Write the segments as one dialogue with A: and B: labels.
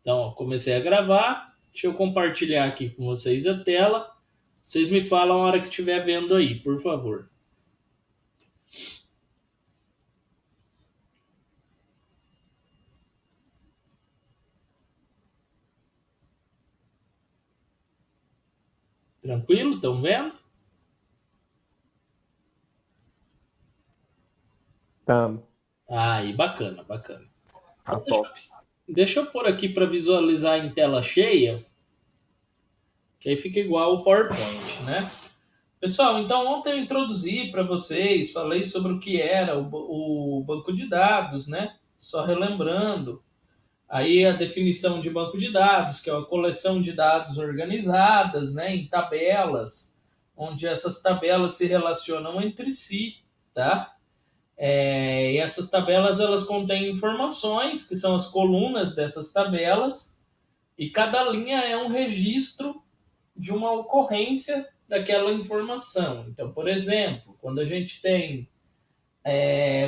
A: Então, ó, comecei a gravar. Deixa eu compartilhar aqui com vocês a tela. Vocês me falam a hora que estiver vendo aí, por favor. Tranquilo? Estão vendo?
B: Tá,
A: Aí, bacana, bacana.
B: tá
A: Então,
B: top.
A: deixa eu pôr aqui para visualizar em tela cheia, que aí fica igual o PowerPoint, né? Pessoal, então ontem eu introduzi para vocês, falei sobre o que era o banco de dados, né? Só relembrando. Aí a definição de banco de dados, que é uma coleção de dados organizadas, né, em tabelas, onde essas tabelas se relacionam entre si, tá? E essas tabelas elas contêm informações, que são as colunas dessas tabelas, e cada linha é um registro de uma ocorrência daquela informação. Então, por exemplo, quando a gente tem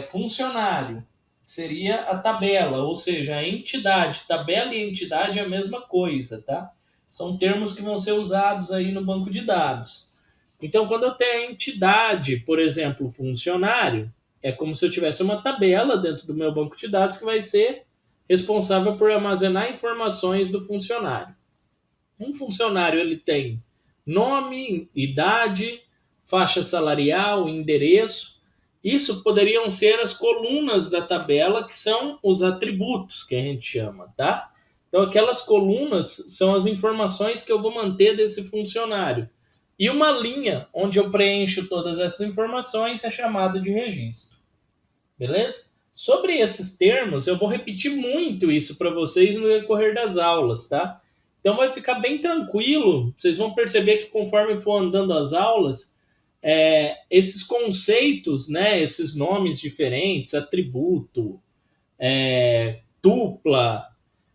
A: funcionário, seria a tabela, ou seja, a entidade. Tabela e entidade é a mesma coisa, tá? São termos que vão ser usados aí no banco de dados. Então, quando eu tenho a entidade, por exemplo, funcionário, é como se eu tivesse uma tabela dentro do meu banco de dados que vai ser responsável por armazenar informações do funcionário. Um funcionário ele tem nome, idade, faixa salarial, endereço. Isso poderiam ser as colunas da tabela, que são os atributos que a gente chama, tá? Então, aquelas colunas são as informações que eu vou manter desse funcionário. E uma linha onde eu preencho todas essas informações é chamada de registro. Beleza? Sobre esses termos, eu vou repetir muito isso para vocês no decorrer das aulas, tá? Então vai ficar bem tranquilo. Vocês vão perceber que conforme for andando as aulas, esses conceitos, né, esses nomes diferentes, atributo, tupla,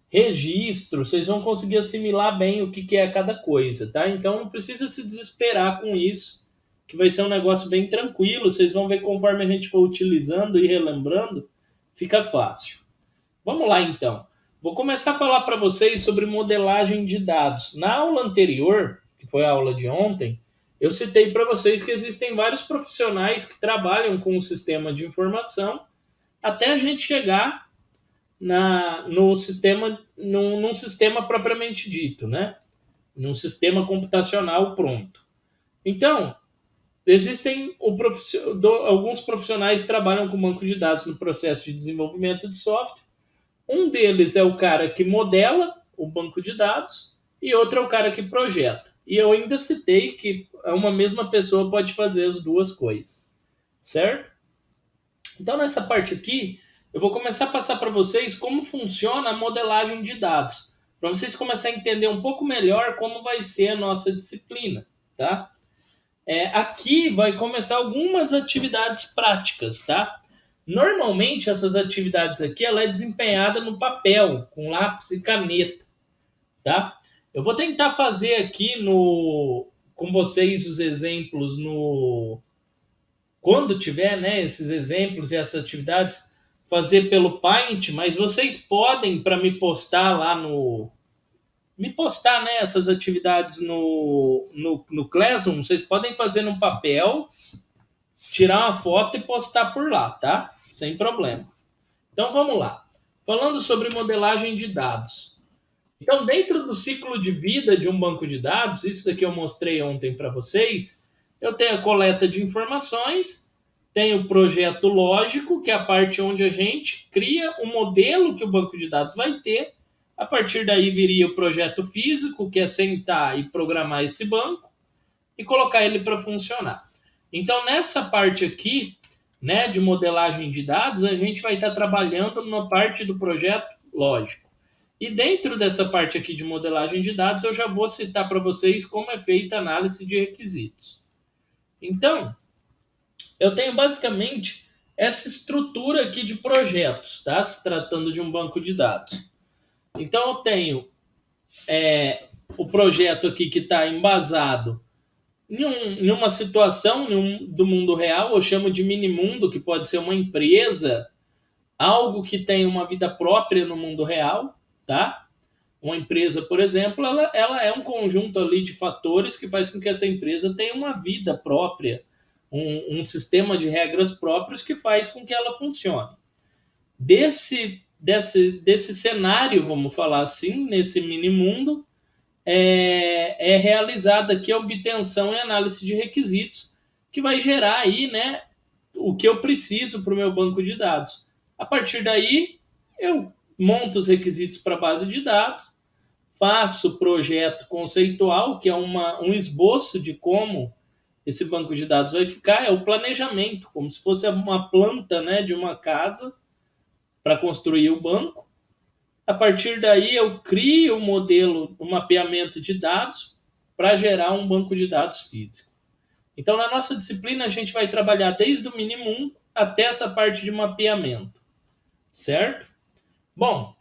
A: registro, vocês vão conseguir assimilar bem o que é cada coisa, tá? Então não precisa se desesperar com isso, que vai ser um negócio bem tranquilo. Vocês vão ver conforme a gente for utilizando e relembrando, fica fácil. Vamos lá então. Vou começar a falar para vocês sobre modelagem de dados. Na aula anterior, que foi a aula de ontem, eu citei para vocês que existem vários profissionais que trabalham com o sistema de informação até a gente chegar no sistema, num sistema propriamente dito, né? Num sistema computacional pronto. Então, existem alguns profissionais que trabalham com banco de dados no processo de desenvolvimento de software. Um deles é o cara que modela o banco de dados e outro é o cara que projeta. E eu ainda citei que uma mesma pessoa pode fazer as duas coisas, certo? Então, nessa parte aqui, eu vou começar a passar para vocês como funciona a modelagem de dados, para vocês começarem a entender um pouco melhor como vai ser a nossa disciplina, tá? Aqui vai começar algumas atividades práticas, tá? Normalmente essas atividades aqui ela é desempenhada no papel, com lápis e caneta, tá? Eu vou tentar fazer aqui com vocês os exemplos quando tiver, né, esses exemplos e essas atividades, fazer pelo Paint, mas vocês podem para me postar, né, essas atividades no Classroom, vocês podem fazer no papel, tirar uma foto e postar por lá, tá? Sem problema. Então vamos lá. Falando sobre modelagem de dados. Então, dentro do ciclo de vida de um banco de dados, isso daqui eu mostrei ontem para vocês, eu tenho a coleta de informações, tenho o projeto lógico, que é a parte onde a gente cria o modelo que o banco de dados vai ter. A partir daí viria o projeto físico, que é sentar e programar esse banco e colocar ele para funcionar. Então, nessa parte aqui, né, de modelagem de dados, a gente vai estar trabalhando na parte do projeto lógico. E dentro dessa parte aqui de modelagem de dados, eu já vou citar para vocês como é feita a análise de requisitos. Então, eu tenho basicamente essa estrutura aqui de projetos, tá? Se tratando de um banco de dados. Então, eu tenho o projeto aqui que está embasado em uma situação do mundo real, eu chamo de mini mundo, que pode ser uma empresa, algo que tem uma vida própria no mundo real, tá? Uma empresa, por exemplo, ela é um conjunto ali de fatores que faz com que essa empresa tenha uma vida própria, um sistema de regras próprios que faz com que ela funcione. Desse cenário, vamos falar assim, nesse mini mundo, é realizada aqui a obtenção e análise de requisitos, que vai gerar aí, né, o que eu preciso para o meu banco de dados. A partir daí, eu monto os requisitos para a base de dados, faço o projeto conceitual, que é um esboço de como esse banco de dados vai ficar, é o planejamento, como se fosse uma planta, né, de uma casa para construir o banco. A partir daí, eu crio o modelo, o mapeamento de dados para gerar um banco de dados físico. Então, na nossa disciplina, a gente vai trabalhar desde o mínimo 1 até essa parte de mapeamento, certo? Bom,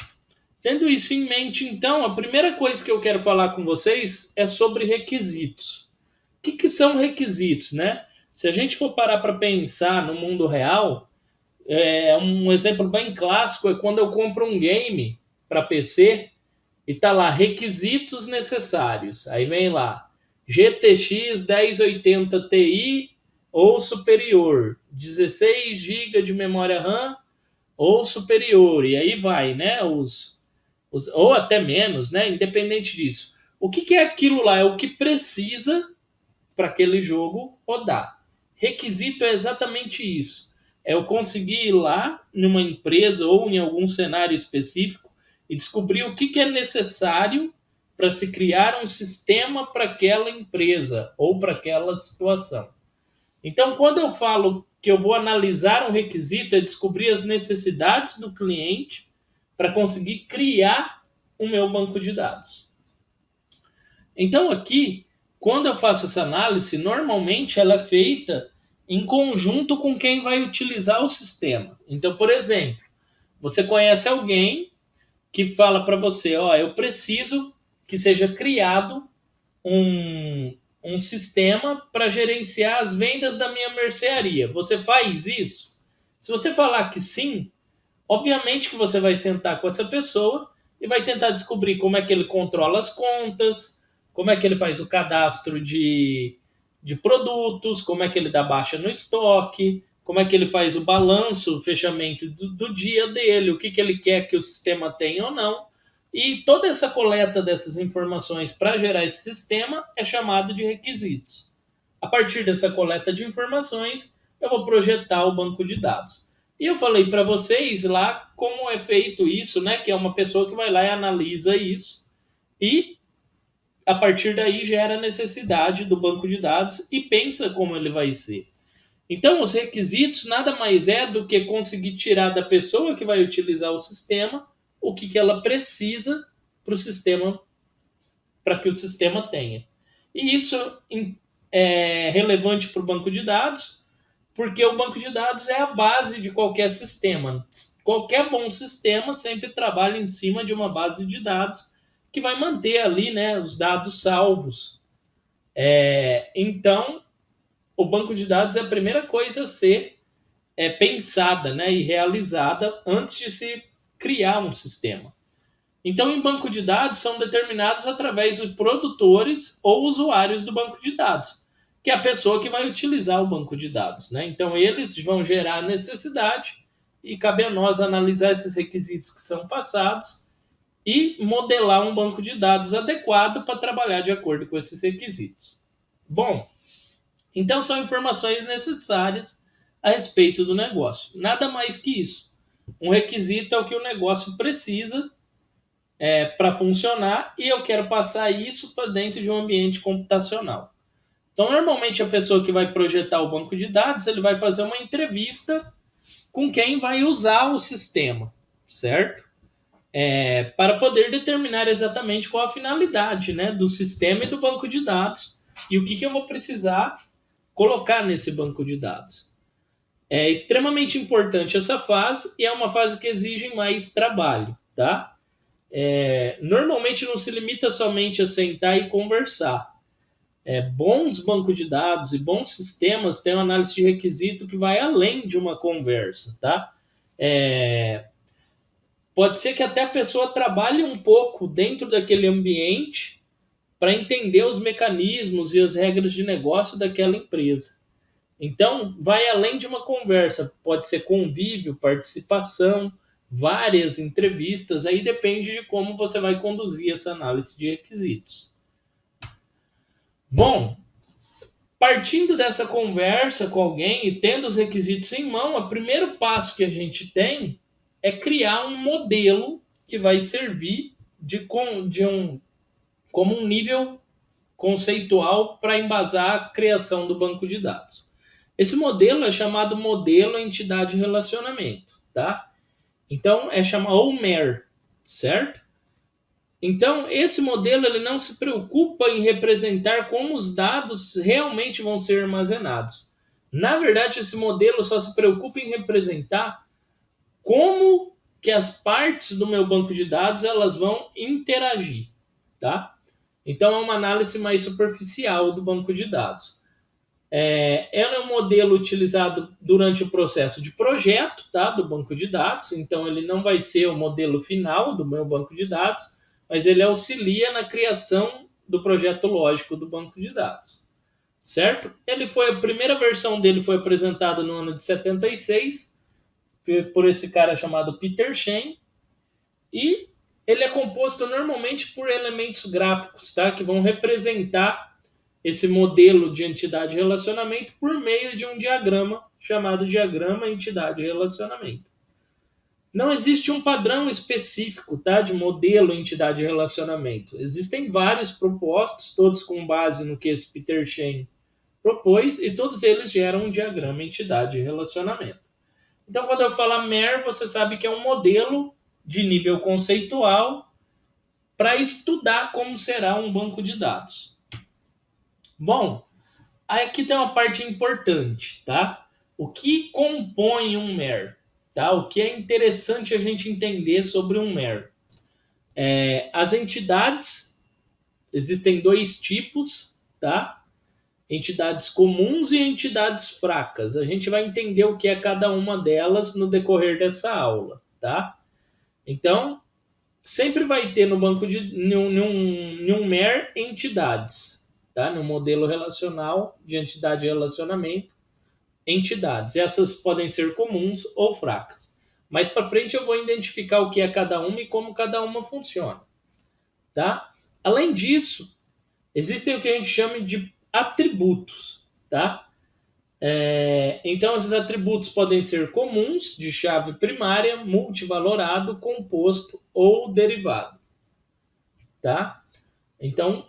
A: tendo isso em mente, então, a primeira coisa que eu quero falar com vocês é sobre requisitos. O que são requisitos, né? Se a gente for parar para pensar no mundo real, um exemplo bem clássico é quando eu compro um game para PC e tá lá requisitos necessários. Aí vem lá GTX 1080 Ti ou superior, 16 GB de memória RAM ou superior, e aí vai, né? Ou até menos, né? Independente disso. O que é aquilo lá? É o que precisa para aquele jogo rodar. Requisito é exatamente isso. É eu conseguir ir lá numa empresa ou em algum cenário específico e descobrir o que é necessário para se criar um sistema para aquela empresa ou para aquela situação. Então, quando eu falo que eu vou analisar um requisito, é descobrir as necessidades do cliente para conseguir criar o meu banco de dados. Então, aqui, quando eu faço essa análise, normalmente ela é feita em conjunto com quem vai utilizar o sistema. Então, por exemplo, você conhece alguém que fala para você, ó, eu preciso que seja criado um sistema para gerenciar as vendas da minha mercearia. Você faz isso? Se você falar que sim, obviamente que você vai sentar com essa pessoa e vai tentar descobrir como é que ele controla as contas, como é que ele faz o cadastro de produtos, como é que ele dá baixa no estoque, como é que ele faz o balanço, o fechamento do dia dele, o que ele quer que o sistema tenha ou não. E toda essa coleta dessas informações para gerar esse sistema é chamado de requisitos. A partir dessa coleta de informações, eu vou projetar o banco de dados. E eu falei para vocês lá como é feito isso, né? Que é uma pessoa que vai lá e analisa isso e a partir daí gera a necessidade do banco de dados e pensa como ele vai ser. Então, os requisitos nada mais é do que conseguir tirar da pessoa que vai utilizar o sistema o que ela precisa para o sistema, para que o sistema tenha. E isso é relevante para o banco de dados, porque o banco de dados é a base de qualquer sistema. Qualquer bom sistema sempre trabalha em cima de uma base de dados que vai manter ali, né, os dados salvos. Então, o banco de dados é a primeira coisa a ser pensada, né, e realizada antes de se criar um sistema. Então, em banco de dados são determinados através de produtores ou usuários do banco de dados, que é a pessoa que vai utilizar o banco de dados, né? Então, eles vão gerar a necessidade e cabe a nós analisar esses requisitos que são passados e modelar um banco de dados adequado para trabalhar de acordo com esses requisitos. Bom, então são informações necessárias a respeito do negócio. Nada mais que isso. Um requisito é o que o negócio precisa para funcionar e eu quero passar isso para dentro de um ambiente computacional. Então, normalmente, a pessoa que vai projetar o banco de dados, ele vai fazer uma entrevista com quem vai usar o sistema, certo? Para poder determinar exatamente qual a finalidade, né, do sistema e do banco de dados e o que eu vou precisar colocar nesse banco de dados. É extremamente importante essa fase e é uma fase que exige mais trabalho, tá? Normalmente não se limita somente a sentar e conversar. Bons bancos de dados e bons sistemas têm uma análise de requisito que vai além de uma conversa, tá? pode ser que até a pessoa trabalhe um pouco dentro daquele ambiente para entender os mecanismos e as regras de negócio daquela empresa. Então, vai além de uma conversa, pode ser convívio, participação, várias entrevistas, aí depende de como você vai conduzir essa análise de requisitos. Bom, partindo dessa conversa com alguém e tendo os requisitos em mão, o primeiro passo que a gente tem é criar um modelo que vai servir como um nível conceitual para embasar a criação do banco de dados. Esse modelo é chamado modelo entidade relacionamento, tá? Então é chamado ou MER, certo? Então esse modelo ele não se preocupa em representar como os dados realmente vão ser armazenados. Na verdade, esse modelo só se preocupa em representar como que as partes do meu banco de dados elas vão interagir, tá? Então é uma análise mais superficial do banco de dados. Ela é um modelo utilizado durante o processo de projeto, tá, do banco de dados, então ele não vai ser o modelo final do meu banco de dados, mas ele auxilia na criação do projeto lógico do banco de dados, certo? A primeira versão dele foi apresentada no ano de 76 por esse cara chamado Peter Shen, e ele é composto normalmente por elementos gráficos, tá, que vão representar esse modelo de entidade relacionamento por meio de um diagrama chamado diagrama entidade relacionamento. Não existe um padrão específico, tá, de modelo entidade relacionamento. Existem vários propostos, todos com base no que esse Peter Shen propôs, e todos eles geram um diagrama entidade relacionamento. Então, quando eu falar MER, você sabe que é um modelo de nível conceitual para estudar como será um banco de dados. Bom, aqui tem uma parte importante, tá? O que compõe um MER? Tá? O que é interessante a gente entender sobre um MER? As entidades, existem dois tipos, tá? Entidades comuns e entidades fracas. A gente vai entender o que é cada uma delas no decorrer dessa aula, tá? Então, sempre vai ter no banco de num MER entidades, tá? No modelo relacional de entidade e relacionamento, entidades. Essas podem ser comuns ou fracas. Mais para frente eu vou identificar o que é cada uma e como cada uma funciona, tá? Além disso, existem o que a gente chama de atributos, tá? Então, esses atributos podem ser comuns, de chave primária, multivalorado, composto ou derivado, tá? Então,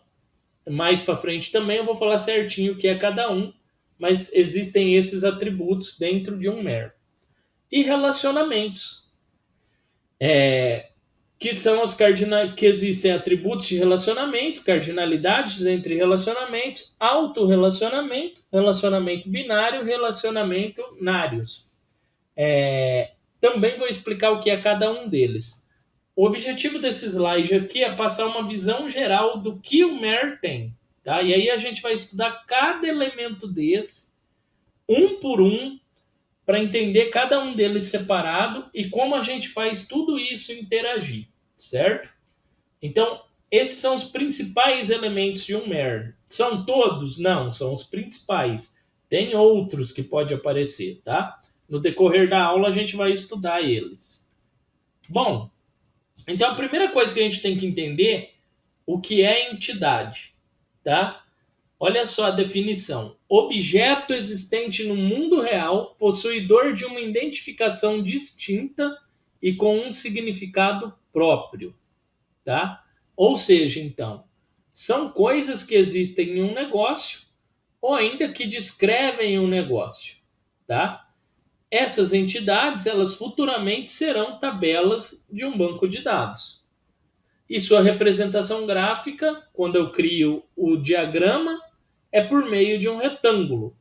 A: mais para frente também eu vou falar certinho o que é cada um, mas existem esses atributos dentro de um MER. E relacionamentos, que são que existem atributos de relacionamento, cardinalidades entre relacionamentos, autorrelacionamento, relacionamento binário, relacionamento nários. Também vou explicar o que é cada um deles. O objetivo desse slide aqui é passar uma visão geral do que o MER tem. Tá? E aí a gente vai estudar cada elemento desse, um por um, para entender cada um deles separado e como a gente faz tudo isso interagir, certo? Então, esses são os principais elementos de um MER. São todos? Não, são os principais. Tem outros que pode aparecer, tá? No decorrer da aula a gente vai estudar eles. Bom, então a primeira coisa que a gente tem que entender o que é entidade, tá? Olha só a definição. Objeto existente no mundo real, possuidor de uma identificação distinta e com um significado próprio, tá? Ou seja, então, são coisas que existem em um negócio ou ainda que descrevem um negócio, tá? Essas entidades, elas futuramente serão tabelas de um banco de dados. E sua representação gráfica, quando eu crio o diagrama, é por meio de um retângulo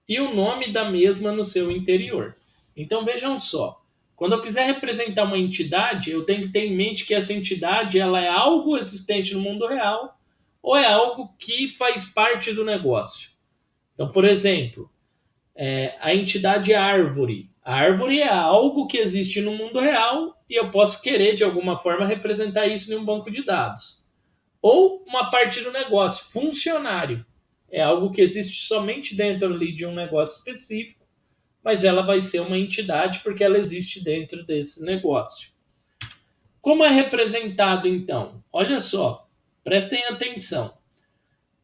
A: e o nome da mesma no seu interior. Então vejam só, quando eu quiser representar uma entidade, eu tenho que ter em mente que essa entidade ela é algo existente no mundo real ou é algo que faz parte do negócio. Então, por exemplo, a entidade árvore. A árvore é algo que existe no mundo real e eu posso querer, de alguma forma, representar isso em um banco de dados. Ou uma parte do negócio, funcionário. É algo que existe somente dentro ali de um negócio específico, mas ela vai ser uma entidade porque ela existe dentro desse negócio. Como é representado, então? Olha só, prestem atenção.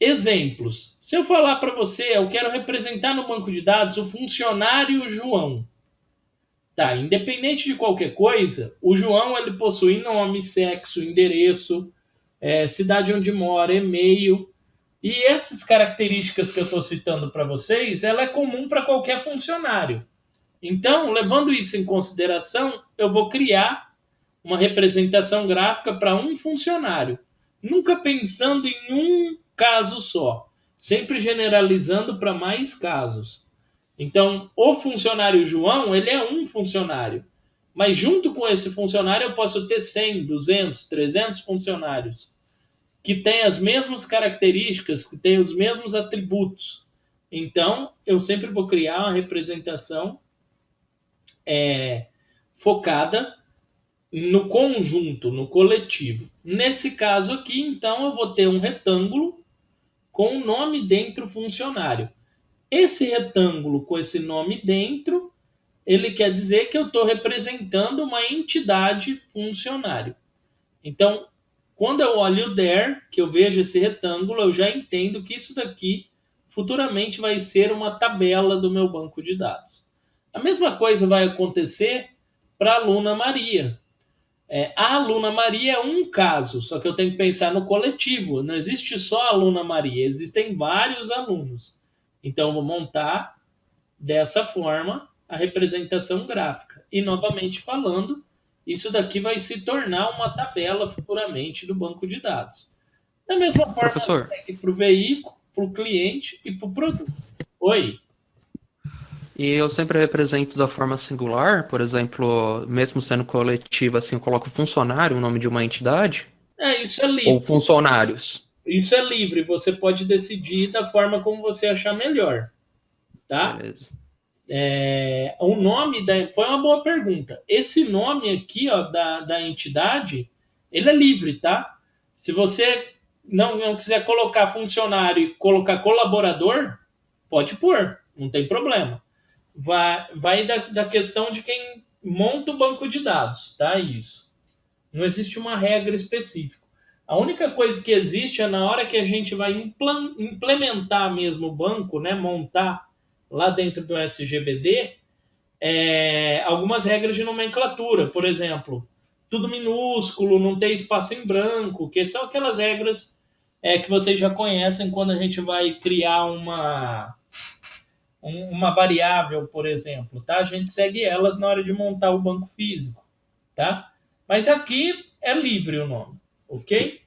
A: Exemplos. Se eu falar para você, eu quero representar no banco de dados o funcionário João. Tá, independente de qualquer coisa, o João ele possui nome, sexo, endereço, cidade onde mora, e-mail. E essas características que eu estou citando para vocês, ela é comum para qualquer funcionário. Então, levando isso em consideração, eu vou criar uma representação gráfica para um funcionário, nunca pensando em um caso só, sempre generalizando para mais casos. Então, o funcionário João, ele é um funcionário, mas junto com esse funcionário eu posso ter 100, 200, 300 funcionários que têm as mesmas características, que têm os mesmos atributos. Então, eu sempre vou criar uma representação focada no conjunto, no coletivo. Nesse caso aqui, então, eu vou ter um retângulo com o nome dentro funcionário. Esse retângulo com esse nome dentro, ele quer dizer que eu estou representando uma entidade funcionário. Então, quando eu olho o there, que eu vejo esse retângulo, eu já entendo que isso daqui futuramente vai ser uma tabela do meu banco de dados. A mesma coisa vai acontecer para a aluna Maria. A aluna Maria é um caso, só que eu tenho que pensar no coletivo. Não existe só a aluna Maria, existem vários alunos. Então, eu vou montar dessa forma a representação gráfica. E, novamente falando, isso daqui vai se tornar uma tabela futuramente do banco de dados. Da mesma forma,
B: Professor,
A: segue para o veículo, para o cliente e para o produto. Oi.
B: e eu sempre represento da forma singular, por exemplo, mesmo sendo coletiva, assim, eu coloco funcionário, o nome de uma entidade,
A: Isso é
B: ou
A: livre.
B: funcionários.
A: Isso é livre. Você pode decidir da forma como você achar melhor, tá?
B: Beleza.
A: O nome foi uma boa pergunta. Esse nome aqui, ó, da entidade, ele é livre, tá? Se você não quiser colocar funcionário e colocar colaborador, pode pôr, não tem problema. Vai da questão de quem monta o banco de dados, tá? Isso. Não existe uma regra específica. A única coisa que existe é na hora que a gente vai implementar mesmo o banco, né, montar lá dentro do SGBD, algumas regras de nomenclatura. Por exemplo, tudo minúsculo, não ter espaço em branco, que são aquelas regras que vocês já conhecem quando a gente vai criar uma variável, por exemplo, tá? A gente segue elas na hora de montar o banco físico, tá? Mas aqui é livre o nome, ok?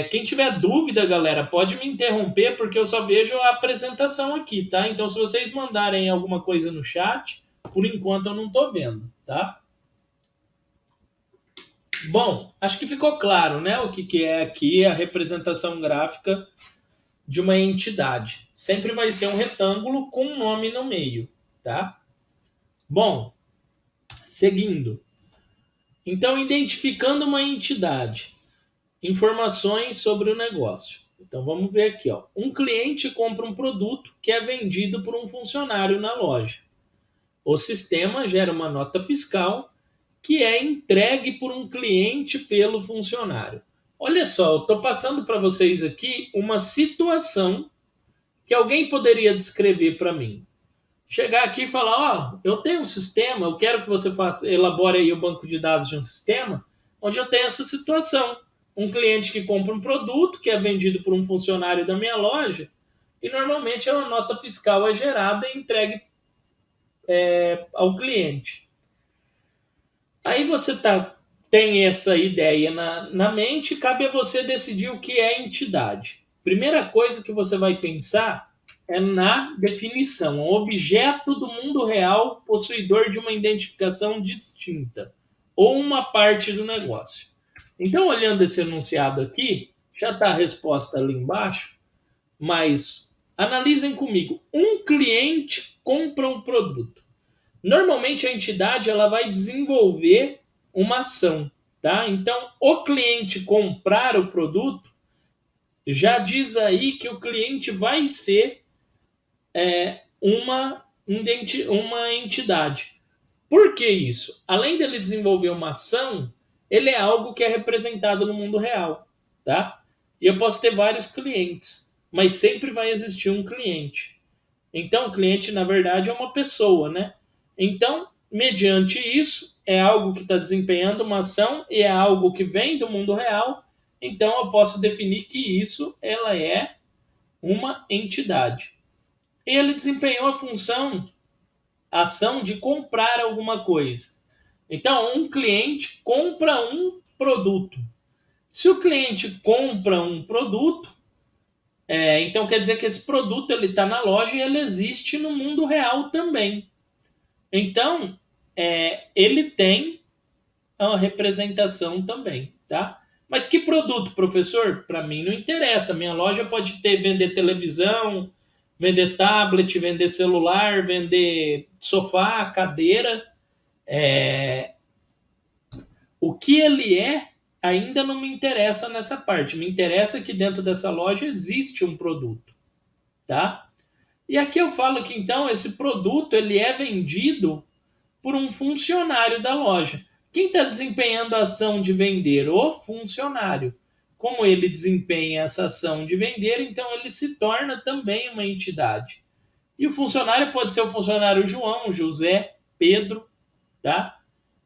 A: Quem tiver dúvida, galera, pode me interromper, porque eu só vejo a apresentação aqui, tá? Então, se vocês mandarem alguma coisa no chat, por enquanto eu não tô vendo, tá? Bom, acho que ficou claro, né? O que é aqui a representação gráfica de uma entidade. Sempre vai ser um retângulo com um nome no meio, tá? Bom, seguindo. Então, identificando uma entidade, informações sobre o negócio. Então, vamos ver aqui. Ó. Um cliente compra um produto que é vendido por um funcionário na loja. O sistema gera uma nota fiscal que é entregue por um cliente pelo funcionário. Olha só, eu estou passando para vocês aqui uma situação que alguém poderia descrever para mim. Chegar aqui e falar, ó, eu tenho um sistema, eu quero que você elabore aí o banco de dados de um sistema onde eu tenho essa situação. Um cliente que compra um produto que é vendido por um funcionário da minha loja e normalmente uma nota fiscal é gerada e entregue ao cliente. Aí você tem essa ideia na mente, cabe a você decidir o que é entidade. Primeira coisa que você vai pensar é na definição, um objeto do mundo real possuidor de uma identificação distinta, ou uma parte do negócio. Então, olhando esse enunciado aqui, já está a resposta ali embaixo, mas analisem comigo. Um cliente compra um produto. Normalmente a entidade ela vai desenvolver uma ação, tá? Então, o cliente comprar o produto já diz aí que o cliente vai ser uma entidade. Por que isso? Além dele desenvolver uma ação, ele é algo que é representado no mundo real, tá? E eu posso ter vários clientes, mas sempre vai existir um cliente. Então, o cliente, na verdade, é uma pessoa, né? Então, mediante isso, é algo que está desempenhando uma ação e é algo que vem do mundo real. Então, eu posso definir que isso ela é uma entidade. E ele desempenhou a ação de comprar alguma coisa. Então, um cliente compra um produto. Se o cliente compra um produto, então quer dizer que esse produto ele está na loja e ele existe no mundo real também. Então, ele tem uma representação também, tá? Mas que produto, professor? Para mim não interessa. Minha loja pode vender televisão, vender tablet, vender celular, vender sofá, cadeira. O que ele ainda não me interessa nessa parte. Me interessa que dentro dessa loja existe um produto, tá? E aqui eu falo que então esse produto ele é vendido por um funcionário da loja. Quem está desempenhando a ação de vender? O funcionário. Como ele desempenha essa ação de vender, então ele se torna também uma entidade. E o funcionário pode ser o funcionário João, José, Pedro, tá?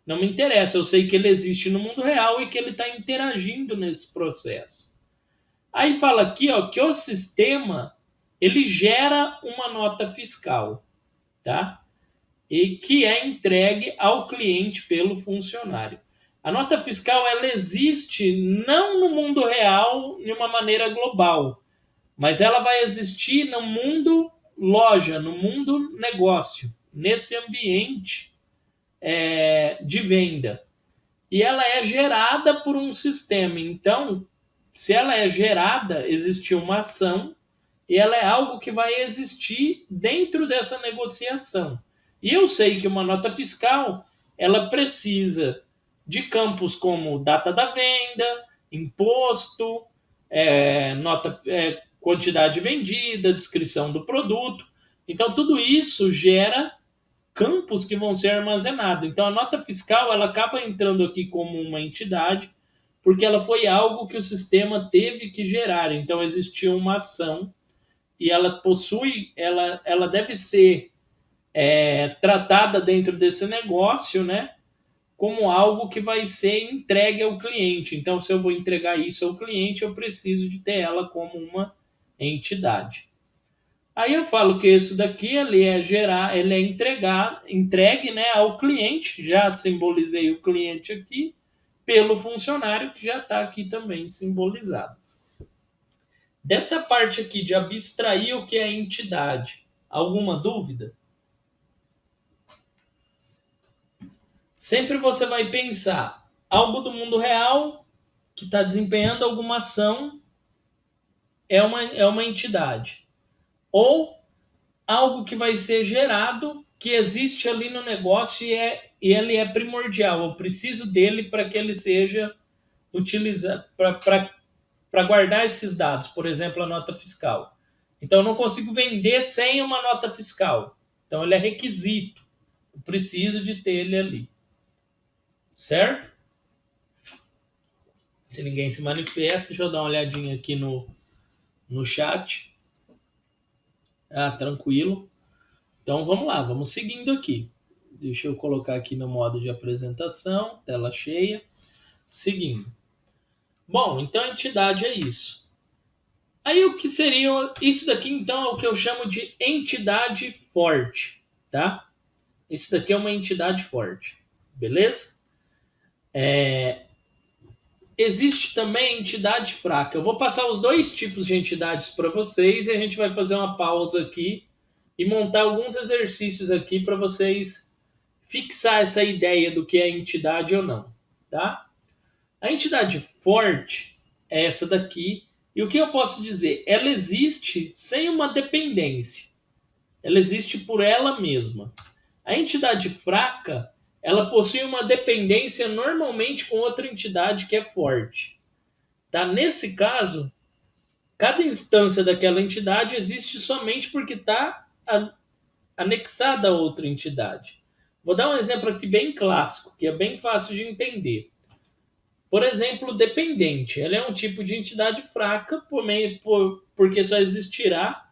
A: Não me interessa, eu sei que ele existe no mundo real e que ele está interagindo nesse processo. Aí fala aqui ó, que o sistema ele gera uma nota fiscal, tá? E que é entregue ao cliente pelo funcionário. A nota fiscal ela existe não no mundo real de uma maneira global, mas ela vai existir no mundo loja, no mundo negócio, nesse ambiente de venda. E ela é gerada por um sistema. Então, se ela é gerada, existe uma ação e ela é algo que vai existir dentro dessa negociação. E eu sei que uma nota fiscal, ela precisa de campos como data da venda, imposto, quantidade vendida, descrição do produto. Então, tudo isso gera campos que vão ser armazenados. Então, a nota fiscal ela acaba entrando aqui como uma entidade, porque ela foi algo que o sistema teve que gerar. Então, existiu uma ação e ela deve ser tratada dentro desse negócio, né? Como algo que vai ser entregue ao cliente. Então, se eu vou entregar isso ao cliente, eu preciso de ter ela como uma entidade. Aí eu falo que isso daqui ele é entregue, né, ao cliente. Já simbolizei o cliente aqui pelo funcionário que já está aqui também simbolizado. Dessa parte aqui de abstrair o que é entidade, alguma dúvida? Sempre você vai pensar algo do mundo real que está desempenhando alguma ação é uma entidade. Ou algo que vai ser gerado, que existe ali no negócio e ele é primordial. Eu preciso dele para que ele seja utilizado, para guardar esses dados, por exemplo, a nota fiscal. Então, eu não consigo vender sem uma nota fiscal. Então, ele é requisito. Eu preciso de ter ele ali. Certo? Se ninguém se manifesta, deixa eu dar uma olhadinha aqui no chat. Tranquilo. Então vamos lá, vamos seguindo aqui. Deixa eu colocar aqui no modo de apresentação, tela cheia. Seguindo. Bom, então a entidade é isso. Aí o que seria isso daqui então é o que eu chamo de entidade forte, tá? Isso daqui é uma entidade forte, beleza? Existe também entidade fraca. Eu vou passar os dois tipos de entidades para vocês e a gente vai fazer uma pausa aqui e montar alguns exercícios aqui para vocês fixar essa ideia do que é entidade ou não, tá? A entidade forte é essa daqui. E o que eu posso dizer? Ela existe sem uma dependência. Ela existe por ela mesma. A entidade fraca ela possui uma dependência normalmente com outra entidade que é forte. Tá? Nesse caso, cada instância daquela entidade existe somente porque está anexada a outra entidade. Vou dar um exemplo aqui bem clássico, que é bem fácil de entender. Por exemplo, dependente. Ela é um tipo de entidade fraca porque só existirá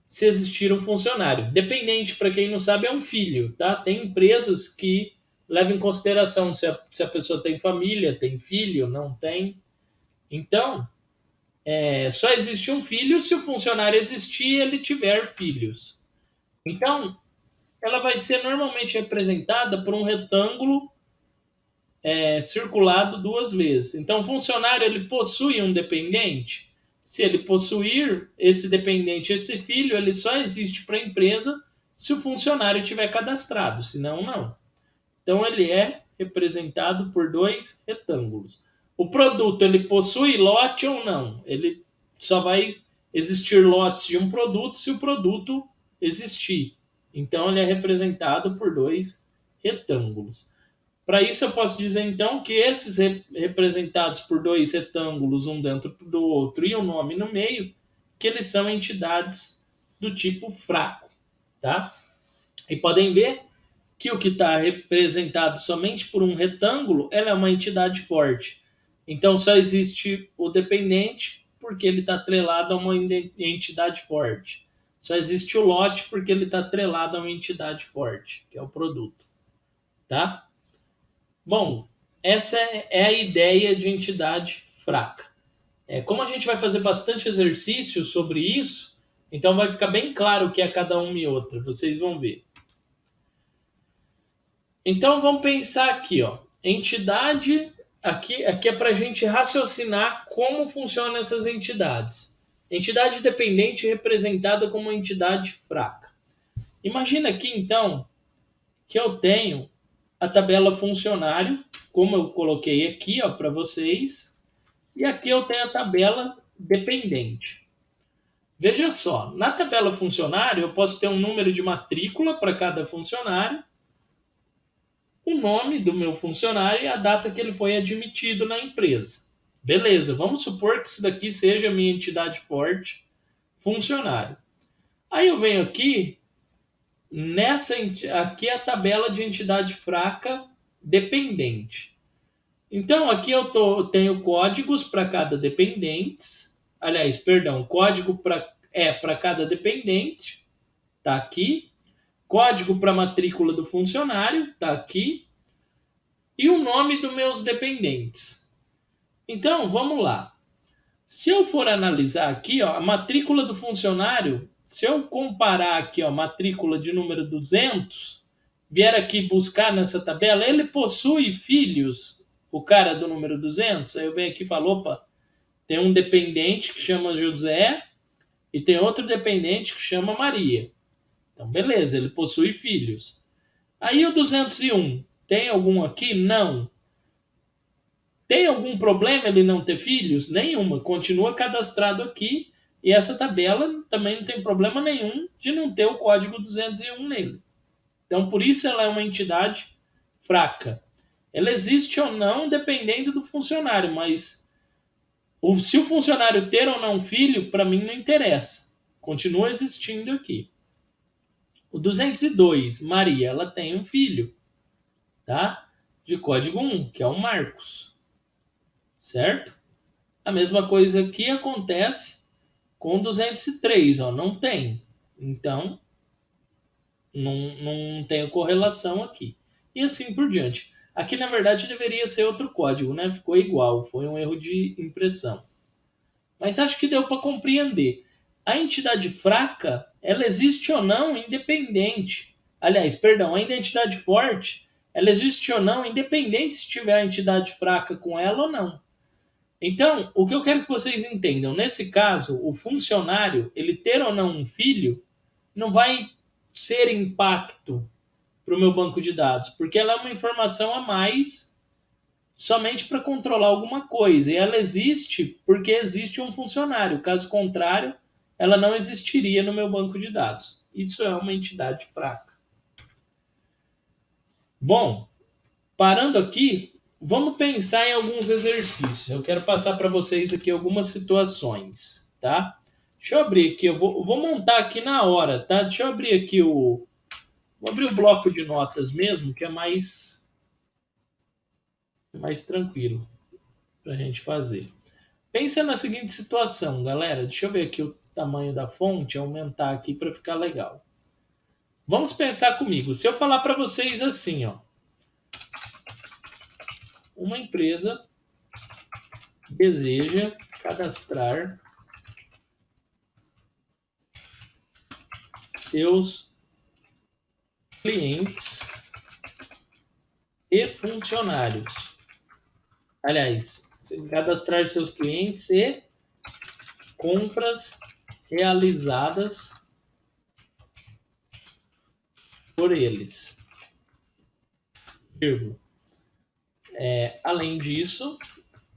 A: se existir um funcionário. Dependente, para quem não sabe, é um filho. Tá? Tem empresas que levam em consideração se a pessoa tem família, tem filho, não tem. Então, só existe um filho se o funcionário existir e ele tiver filhos. Então, ela vai ser normalmente representada por um retângulo circulado duas vezes. Então, o funcionário ele possui um dependente. Se ele possuir esse dependente, esse filho, ele só existe para a empresa se o funcionário tiver cadastrado, senão não. Então, ele é representado por dois retângulos. O produto ele possui lote ou não? Ele só vai existir lotes de um produto se o produto existir. Então, ele é representado por dois retângulos. Para isso, eu posso dizer então que esses representados por dois retângulos, um dentro do outro e um nome no meio, que eles são entidades do tipo fraco, tá? E podem ver que o que está representado somente por um retângulo, ela é uma entidade forte. Então, só existe o dependente porque ele está atrelado a uma entidade forte. Só existe o lote porque ele está atrelado a uma entidade forte, que é o produto, tá? Bom, essa é a ideia de entidade fraca. Como a gente vai fazer bastante exercício sobre isso, então vai ficar bem claro o que é cada uma e outra, vocês vão ver. Então vamos pensar aqui, ó. Entidade, aqui é para a gente raciocinar como funcionam essas entidades. Entidade dependente representada como entidade fraca. Imagina aqui então que eu tenho a tabela funcionário, como eu coloquei aqui para vocês, e aqui eu tenho a tabela dependente. Veja só, na tabela funcionário eu posso ter um número de matrícula para cada funcionário, o nome do meu funcionário e a data que ele foi admitido na empresa. Beleza, vamos supor que isso daqui seja a minha entidade forte, funcionário. Aí eu venho aqui, aqui é a tabela de entidade fraca dependente. Então aqui eu tenho códigos para cada dependente, código para cada dependente, tá aqui. Código para matrícula do funcionário, tá aqui. E o nome dos meus dependentes. Então, vamos lá. Se eu for analisar aqui, ó, a matrícula do funcionário, se eu comparar aqui, ó, a matrícula de número 200, vier aqui buscar nessa tabela, ele possui filhos, o cara do número 200. Aí eu venho aqui e falo, opa, tem um dependente que chama José e tem outro dependente que chama Maria. Então, beleza, ele possui filhos. Aí o 201, tem algum aqui? Não. Tem algum problema ele não ter filhos? Nenhuma. Continua cadastrado aqui e essa tabela também não tem problema nenhum de não ter o código 201 nele. Então, por isso ela é uma entidade fraca. Ela existe ou não dependendo do funcionário, mas se o funcionário ter ou não filho, para mim não interessa. Continua existindo aqui. O 202, Maria, ela tem um filho, tá? De código 1, que é o Marcos. Certo? A mesma coisa aqui acontece com 203, ó, não tem. Então, não tem correlação aqui. E assim por diante. Aqui, na verdade, deveria ser outro código, né? Ficou igual, foi um erro de impressão. Mas acho que deu para compreender. A entidade fraca, ela existe ou não independente. Aliás, perdão, a identidade forte, ela existe ou não independente se tiver a entidade fraca com ela ou não. Então, o que eu quero que vocês entendam, nesse caso, o funcionário, ele ter ou não um filho, não vai ser impacto para o meu banco de dados, porque ela é uma informação a mais somente para controlar alguma coisa. E ela existe porque existe um funcionário. Caso contrário, ela não existiria no meu banco de dados. Isso é uma entidade fraca. Bom, parando aqui, vamos pensar em alguns exercícios. Eu quero passar para vocês aqui algumas situações, tá? Deixa eu abrir aqui, eu vou montar aqui na hora, tá? Deixa eu abrir aqui vou abrir o bloco de notas mesmo, que é mais tranquilo para a gente fazer. Pensa na seguinte situação, galera. Deixa eu ver aqui o tamanho da fonte, aumentar aqui para ficar legal. Vamos pensar comigo. Se eu falar para vocês assim, ó, uma empresa deseja cadastrar seus clientes e funcionários. Aliás, cadastrar seus clientes e compras realizadas por eles. Além disso,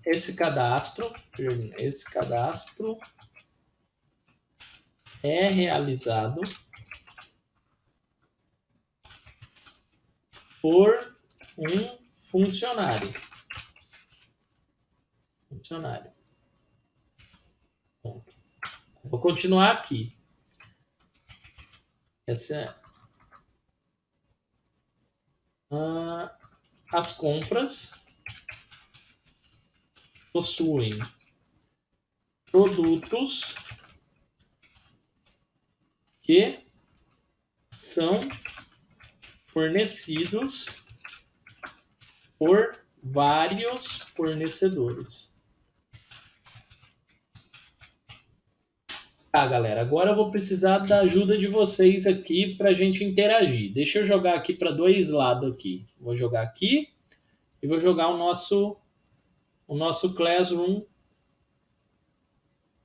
A: esse cadastro é realizado por um funcionário. Bom, vou continuar aqui. As compras possuem produtos que são fornecidos por vários fornecedores. Tá, galera, agora eu vou precisar da ajuda de vocês aqui para a gente interagir. Deixa eu jogar aqui para dois lados aqui. Vou jogar aqui e vou jogar o nosso Classroom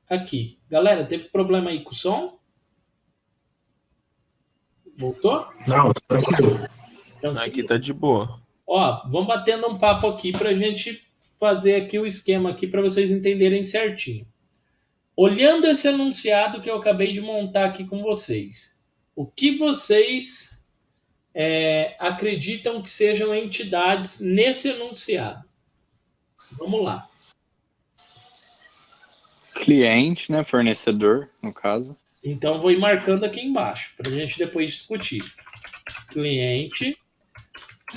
A: aqui. Galera, teve problema aí com o som? Voltou?
C: Não, tranquilo.
D: Aqui tá de boa.
A: Ó, vamos batendo um papo aqui para a gente fazer aqui o esquema aqui para vocês entenderem certinho. Olhando esse enunciado que eu acabei de montar aqui com vocês, o que vocês acreditam que sejam entidades nesse enunciado? Vamos lá.
E: Cliente, né? Fornecedor, no caso.
A: Então, vou ir marcando aqui embaixo, para a gente depois discutir. Cliente,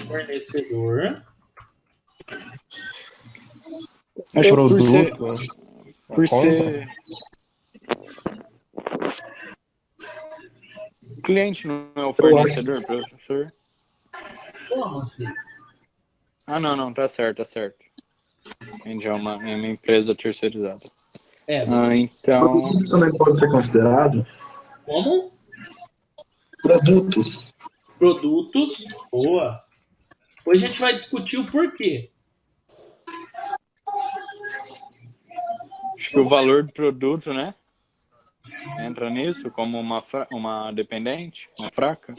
A: fornecedor.
E: Acho
C: Produto.
E: por ser... Cliente não é o fornecedor, professor?
A: Como assim?
E: Ah, não, tá certo. Entendi, é uma empresa terceirizada. Então...
C: Produtos também pode ser considerado?
A: Como?
C: Produtos.
A: Produtos, boa. Depois a gente vai discutir o porquê.
E: Acho que o valor do produto, né? Entra nisso como uma dependente, uma fraca.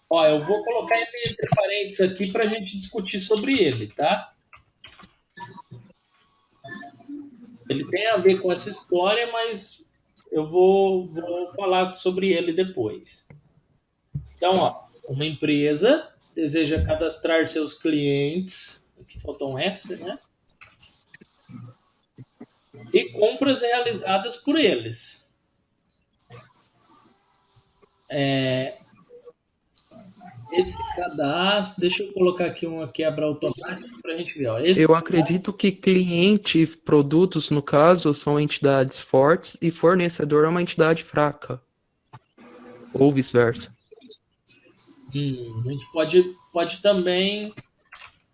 A: Ó, eu vou colocar entre parênteses aqui para a gente discutir sobre ele, tá? Ele tem a ver com essa história, mas eu vou falar sobre ele depois. Então, ó, uma empresa deseja cadastrar seus clientes, aqui faltou um S, né? E compras realizadas por eles. Esse cadastro, deixa eu colocar aqui uma quebra automática para a gente ver. Ó.
B: Eu acredito que cliente e produtos, no caso, são entidades fortes e fornecedor é uma entidade fraca. Ou vice-versa.
A: A gente pode também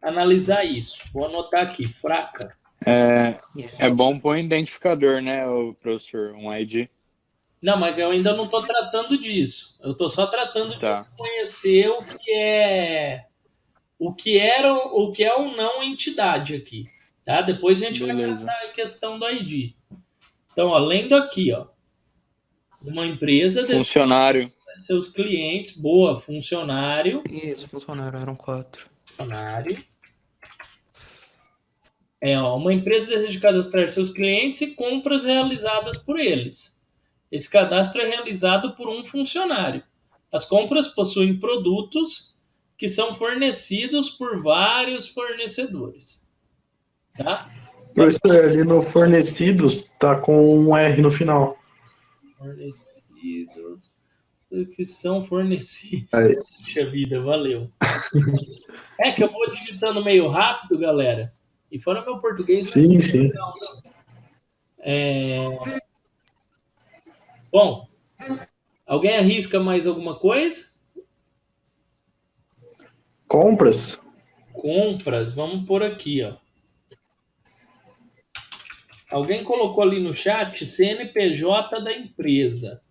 A: analisar isso. Vou anotar aqui, fraca.
E: É bom pôr um identificador, né, o professor? Um ID.
A: Não, mas eu ainda não estou tratando disso. Eu estou só tratando de conhecer o que é ou não entidade aqui, tá? Depois a gente vai tratar a questão do ID. Então, ó, lendo aqui, ó, uma empresa
E: funcionário,
A: seus clientes, boa, funcionário.
B: Isso, funcionário, eram 4.
A: Funcionário. Uma empresa deseja cadastrar seus clientes e compras realizadas por eles. Esse cadastro é realizado por um funcionário. As compras possuem produtos que são fornecidos por vários fornecedores. Tá?
C: Professor, ali no fornecidos tá com um R no final.
A: Fornecidos, que são fornecidos.
C: Aí.
A: Puxa vida, valeu. É que eu vou digitando meio rápido, galera. E fora meu português.
C: Sim, sim.
A: Bom, alguém arrisca mais alguma coisa?
C: Compras?
A: Compras, vamos por aqui, ó. Alguém colocou ali no chat CNPJ da empresa.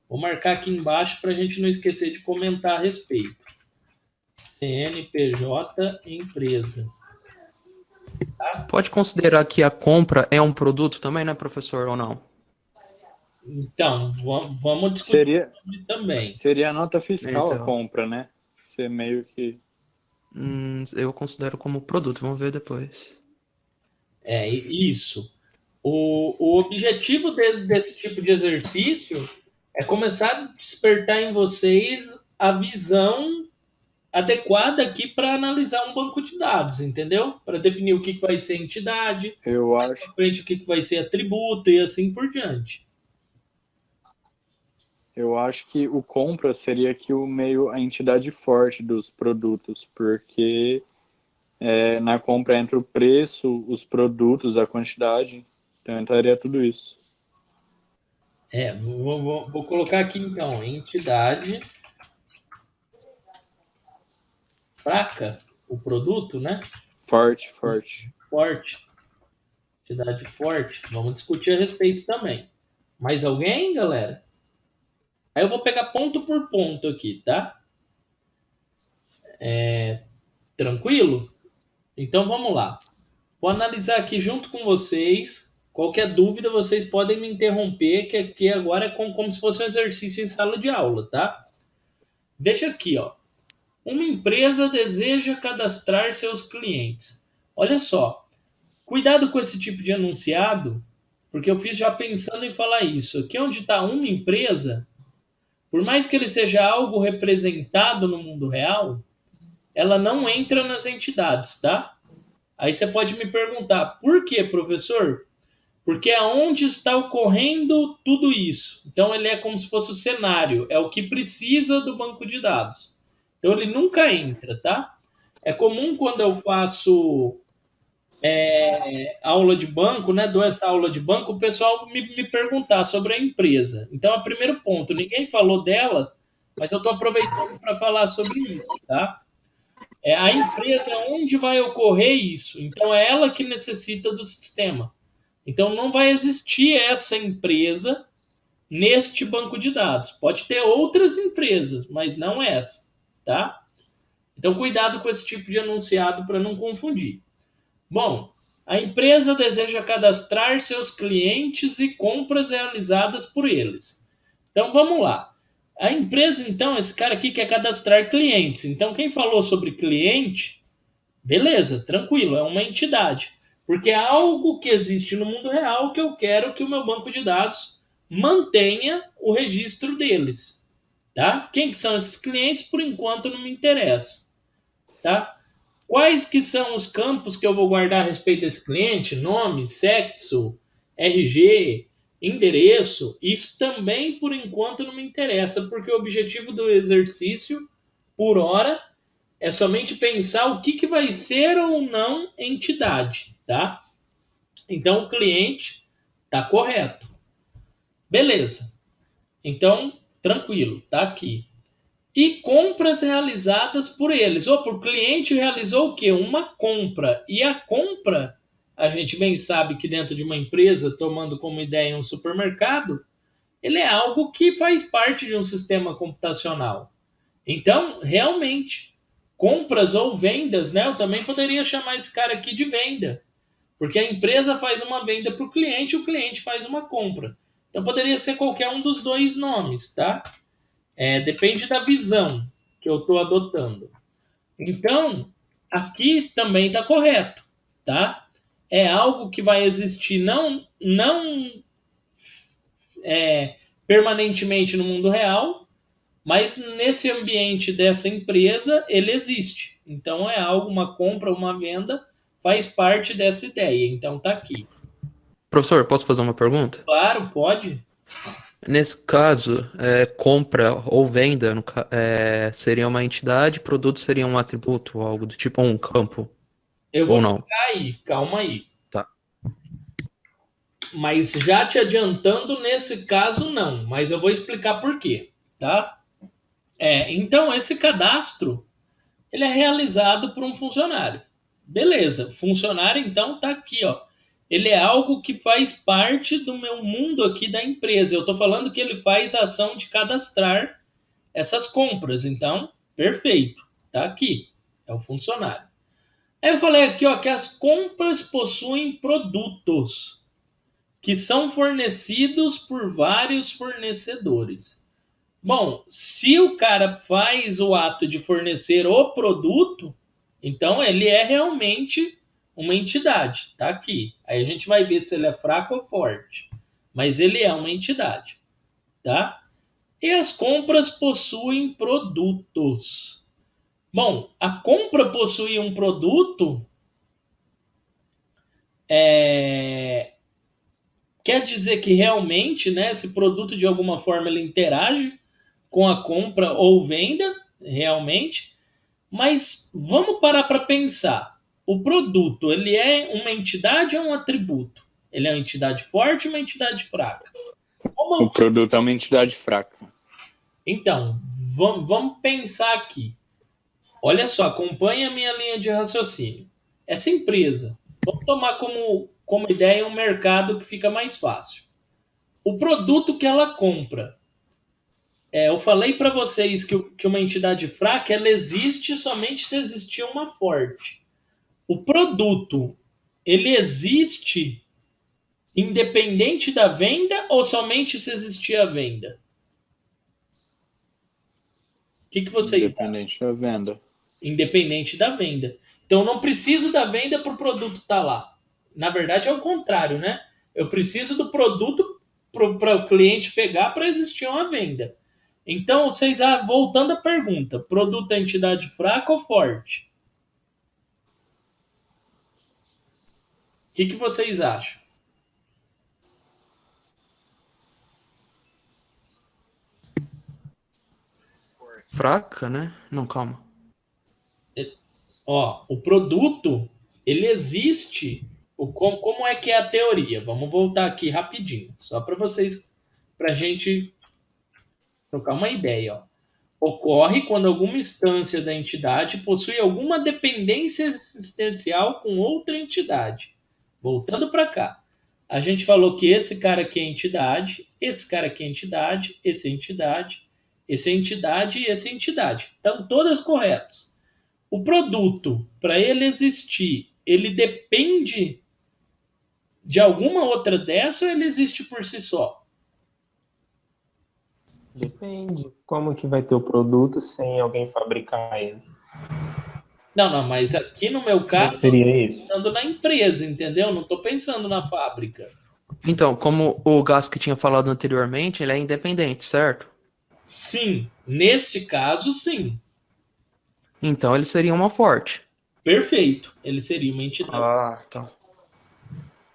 A: Vou marcar aqui embaixo para a gente não esquecer de comentar a respeito. CNPJ empresa.
B: Pode considerar que a compra é um produto também, né, professor, ou não?
A: Então, vamos discutir também.
E: Seria a nota fiscal a
B: Então.
E: compra, né? Ser meio que...
B: Eu considero como produto, vamos ver depois.
A: É, isso. O objetivo desse tipo de exercício é começar a despertar em vocês a visão adequada aqui para analisar um banco de dados, entendeu? Para definir o que vai ser entidade,
E: Eu acho,
A: para frente o que vai ser atributo e assim por diante.
E: eu acho que o compra seria aqui o meio, a entidade forte dos produtos, porque na compra entra o preço, os produtos, a quantidade, então entraria tudo isso.
A: Vou colocar aqui então, entidade fraca, o produto, né?
E: Forte.
A: Forte. Entidade forte. Vamos discutir a respeito também. Mais alguém, galera? Aí eu vou pegar ponto por ponto aqui, tá? Tranquilo? Então vamos lá. Vou analisar aqui junto com vocês. Qualquer dúvida, vocês podem me interromper, que aqui agora é como se fosse um exercício em sala de aula, tá? Veja aqui, ó. Uma empresa deseja cadastrar seus clientes. Olha só. Cuidado com esse tipo de enunciado, porque eu fiz já pensando em falar isso. Aqui onde está uma empresa, por mais que ele seja algo representado no mundo real, ela não entra nas entidades, tá? Aí você pode me perguntar, por quê, professor? Porque é onde está ocorrendo tudo isso. Então ele é como se fosse o cenário, é o que precisa do banco de dados. Então ele nunca entra, tá? É comum quando eu faço aula de banco, né? Dou essa aula de banco, o pessoal me perguntar sobre a empresa. Então, é o primeiro ponto. Ninguém falou dela, mas eu estou aproveitando para falar sobre isso, tá? A empresa é onde vai ocorrer isso. Então, é ela que necessita do sistema. Então, não vai existir essa empresa neste banco de dados. Pode ter outras empresas, mas não essa, tá? Então, cuidado com esse tipo de enunciado para não confundir. Bom, a empresa deseja cadastrar seus clientes e compras realizadas por eles. Então vamos lá. A empresa, então, esse cara aqui quer cadastrar clientes. Então, quem falou sobre cliente, beleza, tranquilo, é uma entidade. Porque é algo que existe no mundo real que eu quero que o meu banco de dados mantenha o registro deles. Tá? Quem que são esses clientes, por enquanto, não me interessa. Tá? Quais que são os campos que eu vou guardar a respeito desse cliente? Nome, sexo, RG, endereço. Isso também, por enquanto, não me interessa, porque o objetivo do exercício, por hora, é somente pensar o que vai ser ou não entidade, tá? Então, o cliente está correto. Beleza. Então, tranquilo, tá aqui. E compras realizadas por eles. Ou por cliente realizou o quê? Uma compra. E a compra, a gente bem sabe que dentro de uma empresa, tomando como ideia um supermercado, ele é algo que faz parte de um sistema computacional. Então, realmente, compras ou vendas, né? Eu também poderia chamar esse cara aqui de venda. Porque a empresa faz uma venda para o cliente faz uma compra. Então, poderia ser qualquer um dos dois nomes, tá? Depende da visão que eu estou adotando. Então, aqui também está correto, tá? É algo que vai existir não permanentemente no mundo real, Mas nesse ambiente dessa empresa, ele existe. Então é algo, uma compra, uma venda, faz parte dessa ideia. Então tá aqui.
B: Professor, posso fazer uma pergunta?
A: Claro, pode.
B: Nesse caso, compra ou venda seria uma entidade, produto seria um atributo, algo do tipo um campo,
A: Eu vou
B: ou não?
A: chegar aí, calma aí.
B: Tá.
A: Mas já te adiantando, nesse caso não. Mas eu vou explicar por quê, tá? Então, esse cadastro, ele é realizado por um funcionário. Beleza, funcionário então tá aqui, ó. Ele é algo que faz parte do meu mundo aqui da empresa. Eu estou falando que ele faz a ação de cadastrar essas compras. Então, perfeito. Tá aqui. É o funcionário. Aí eu falei aqui, ó, que as compras possuem produtos que são fornecidos por vários fornecedores. Bom, se o cara faz o ato de fornecer o produto, então ele é realmente uma entidade, tá aqui. Aí a gente vai ver se ele é fraco ou forte, mas ele é uma entidade, tá? E as compras possuem produtos. Bom, a compra possui um produto quer dizer que realmente, né, esse produto de alguma forma ele interage com a compra ou venda, realmente. Mas vamos parar para pensar. O produto, ele é uma entidade ou um atributo? Ele é uma entidade forte ou uma entidade fraca?
E: O produto é uma entidade fraca.
A: Então, vamos pensar aqui. Olha só, acompanha a minha linha de raciocínio. Essa empresa, vamos tomar como ideia um mercado que fica mais fácil. O produto que ela compra. Eu falei para vocês que uma entidade fraca ela existe somente se existir uma forte. O produto, ele existe independente da venda ou somente se existir a venda? O que vocês
E: Independente da venda.
A: Independente da venda. Então, eu não preciso da venda para o produto estar lá. Na verdade, é o contrário, né? Eu preciso do produto para o cliente pegar para existir uma venda. Então, vocês, voltando à pergunta, produto é entidade fraca ou forte? O que vocês acham?
B: Fraca, né? Não, calma.
A: Ó, o produto, ele existe. Como é que é a teoria? Vamos voltar aqui rapidinho, só para vocês, para a gente trocar uma ideia. Ó. Ocorre quando alguma instância da entidade possui alguma dependência existencial com outra entidade. Voltando para cá, a gente falou que esse cara aqui é entidade, esse cara aqui é entidade, esse é entidade, esse é entidade e esse é entidade. Estão todas corretas. O produto, para ele existir, ele depende de alguma outra dessa ou ele existe por si só?
F: Depende. Como que vai ter o produto sem alguém fabricar ele?
A: Não, mas aqui no meu
F: Como
A: caso,
F: seria isso?
A: pensando na empresa, entendeu? Não estou pensando na fábrica.
B: Então, como o Gas que tinha falado anteriormente, ele é independente, certo?
A: Sim, nesse caso, sim.
B: Então ele seria uma forte.
A: Perfeito. Ele seria uma entidade.
B: Tá.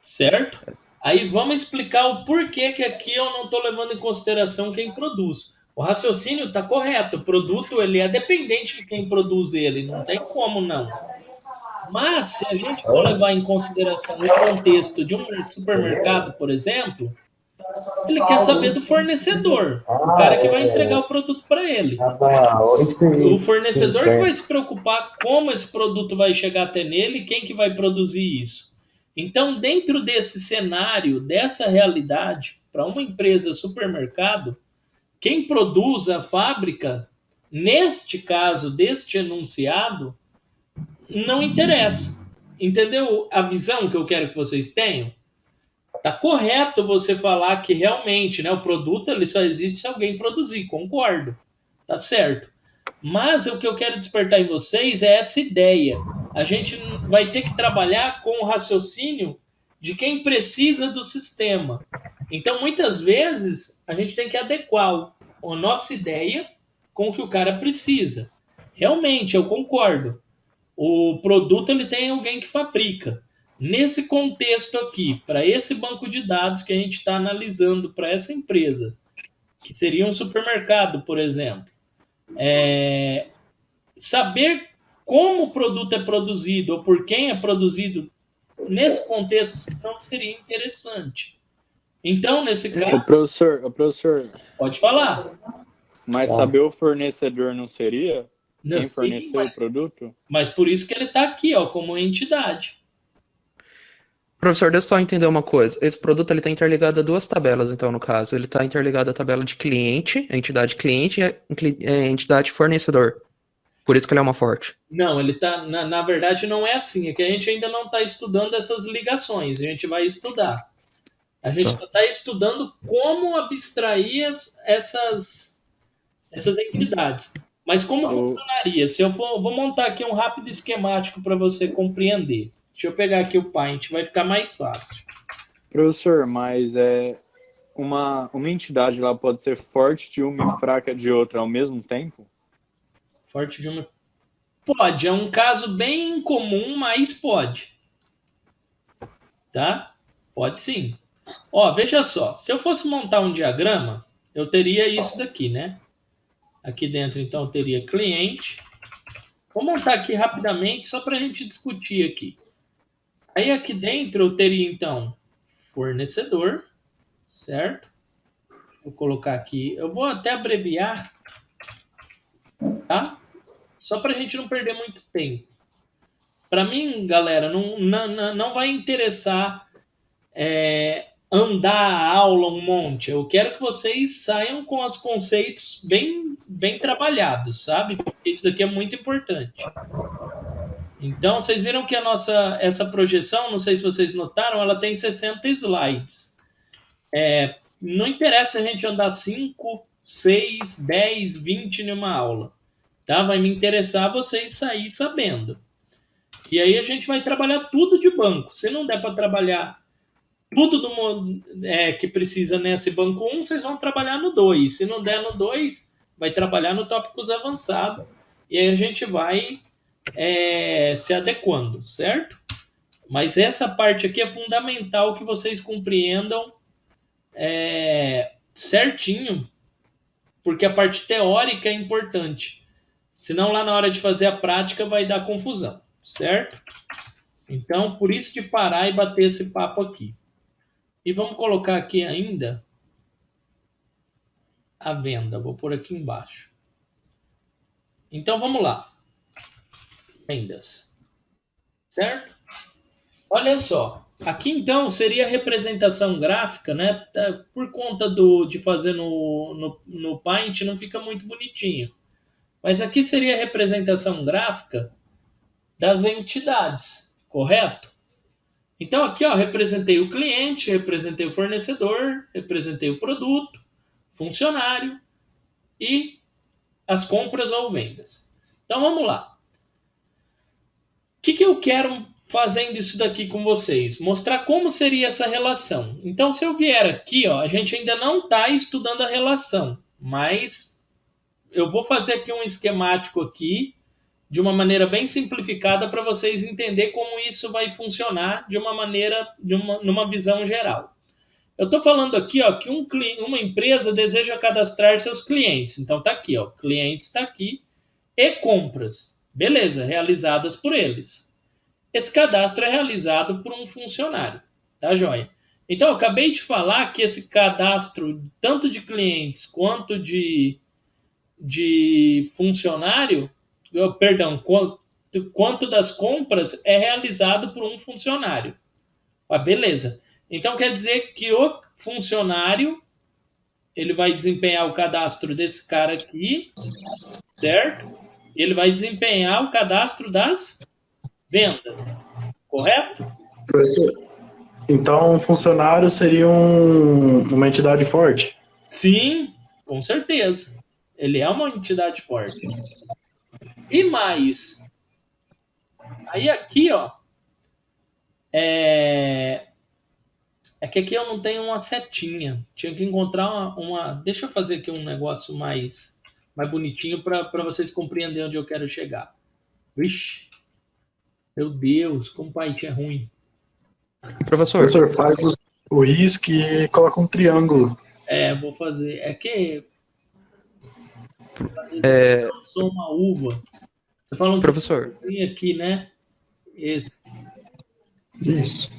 A: Certo? Aí vamos explicar o porquê que aqui eu não estou levando em consideração quem produz. O raciocínio está correto. O produto ele é dependente de quem produz ele. Não tem como não. Mas se a gente for levar em consideração o contexto de um supermercado, por exemplo, ele quer saber do fornecedor, o cara que vai entregar o produto para ele. O fornecedor que vai se preocupar como esse produto vai chegar até nele e quem que vai produzir isso. Então, dentro desse cenário, dessa realidade, para uma empresa supermercado, quem produz a fábrica, neste caso deste enunciado, não interessa. Entendeu a visão que eu quero que vocês tenham? Tá correto você falar que realmente, né, o produto ele só existe se alguém produzir, concordo. Tá certo. Mas o que eu quero despertar em vocês é essa ideia. A gente vai ter que trabalhar com o raciocínio de quem precisa do sistema. Então, muitas vezes, a gente tem que adequar a nossa ideia com o que o cara precisa. Realmente, eu concordo. O produto ele tem alguém que fabrica. Nesse contexto aqui, para esse banco de dados que a gente está analisando para essa empresa, que seria um supermercado, por exemplo, saber como o produto é produzido ou por quem é produzido, nesse contexto, não seria interessante. Então, nesse caso,
E: Ô professor,
A: pode falar.
E: mas saber o fornecedor não seria?
A: Não,
E: Quem
A: sim,
E: forneceu o produto?
A: mas por isso que ele está aqui, ó, como entidade.
B: Professor, deixa eu só entender uma coisa. Esse produto ele está interligado a duas tabelas, então, no caso. Ele está interligado à tabela de cliente, a entidade cliente e a entidade fornecedor. Por isso que ele é uma forte.
A: Não, ele tá. Na verdade, não é assim. É que a gente ainda não está estudando essas ligações. A gente vai estudar. A gente
B: Tá.
A: está estudando como abstrair essas entidades. Mas como funcionaria? Se eu vou montar aqui um rápido esquemático para você compreender. Deixa eu pegar aqui o Paint, vai ficar mais fácil.
E: Professor, mas uma entidade lá pode ser forte de uma e fraca de outra ao mesmo tempo?
A: Forte de uma. Pode, é um caso bem incomum, mas pode. Tá? Pode sim. Ó, veja só. Se eu fosse montar um diagrama, eu teria isso daqui, né? Aqui dentro, então, eu teria cliente. Vou montar aqui rapidamente, só para a gente discutir aqui. Aí aqui dentro eu teria, então, fornecedor, certo? Vou colocar aqui. Eu vou até abreviar, tá? Só para a gente não perder muito tempo. Para mim, galera, não vai interessar andar a aula um monte. Eu quero que vocês saiam com os conceitos bem trabalhados, sabe? Porque isso daqui é muito importante. Então, vocês viram que essa projeção, não sei se vocês notaram, ela tem 60 slides. Não interessa a gente andar 5, 6, 10, 20 em uma aula. Tá? Vai me interessar vocês saírem sabendo. E aí a gente vai trabalhar tudo de banco. Se não der para trabalhar tudo que precisa nesse banco 1, vocês vão trabalhar no 2. Se não der no 2, vai trabalhar no tópicos avançado. E aí a gente vai se adequando, certo? Mas essa parte aqui é fundamental que vocês compreendam certinho, porque a parte teórica é importante. Senão lá na hora de fazer a prática vai dar confusão, certo? Então, por isso de parar e bater esse papo aqui. E vamos colocar aqui ainda a venda. Vou pôr aqui embaixo. Então, vamos lá. Vendas. Certo? Olha só. Aqui, então, seria a representação gráfica, né? Por conta de fazer no Paint, não fica muito bonitinho. Mas aqui seria a representação gráfica das entidades, correto? Então, aqui, ó, representei o cliente, representei o fornecedor, representei o produto, funcionário e as compras ou vendas. Então, vamos lá. O que eu quero fazendo isso daqui com vocês? Mostrar como seria essa relação. Então, se eu vier aqui, ó, a gente ainda não está estudando a relação, mas eu vou fazer aqui um esquemático aqui, de uma maneira bem simplificada para vocês entenderem como isso vai funcionar de uma maneira, numa visão geral. Eu estou falando aqui, ó, que uma empresa deseja cadastrar seus clientes. Então está aqui, ó, clientes está aqui e compras, beleza, realizadas por eles. Esse cadastro é realizado por um funcionário, tá joia? Então eu acabei de falar que esse cadastro tanto de clientes quanto de funcionário, quanto das compras é realizado por um funcionário. Ah, beleza. Então quer dizer que o funcionário ele vai desempenhar o cadastro desse cara aqui, certo? Ele vai desempenhar o cadastro das vendas, correto?
C: Então, um funcionário seria uma entidade forte?
A: Sim, com certeza. Ele é uma entidade forte. E mais, aí aqui, ó, é que aqui eu não tenho uma setinha. Tinha que encontrar uma. Deixa eu fazer aqui um negócio mais mais bonitinho para vocês compreenderem onde eu quero chegar. Vixe, meu Deus, como o Paint é ruim.
B: Professor,
C: Professor, faz o risco e coloca um triângulo.
A: Vou fazer. É que
B: é,
A: eu sou uma uva. Você fala um
B: professor,
A: aqui, né? Esse.
C: Isso.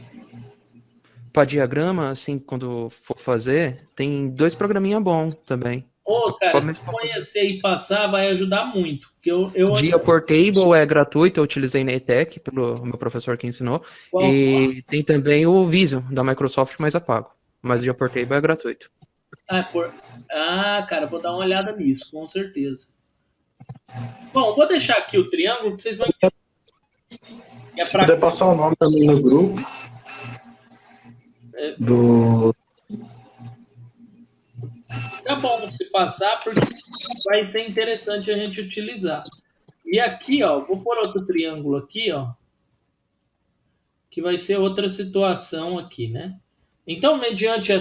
B: para diagrama, assim, quando for fazer, tem 2 programinha bom também.
A: Ô, cara, se
B: Começa
A: você
B: pra fazer.
A: conhecer e passar, vai ajudar muito. Porque eu
B: Dia Portable é gratuito, eu utilizei na ETEC, pelo meu professor que ensinou.
A: qual-
B: E tem também o Vision, da Microsoft, mas é pago. Mas o Dia Portable é gratuito.
A: cara, vou dar uma olhada nisso, com certeza. Bom, vou deixar aqui o triângulo que vocês vão entender. É
C: Se
A: pra...
C: puder passar o nome também no grupo do.
A: Tá bom se passar, porque vai ser interessante a gente utilizar. E aqui, ó, vou pôr outro triângulo aqui, ó, que vai ser outra situação aqui, né? Então, mediante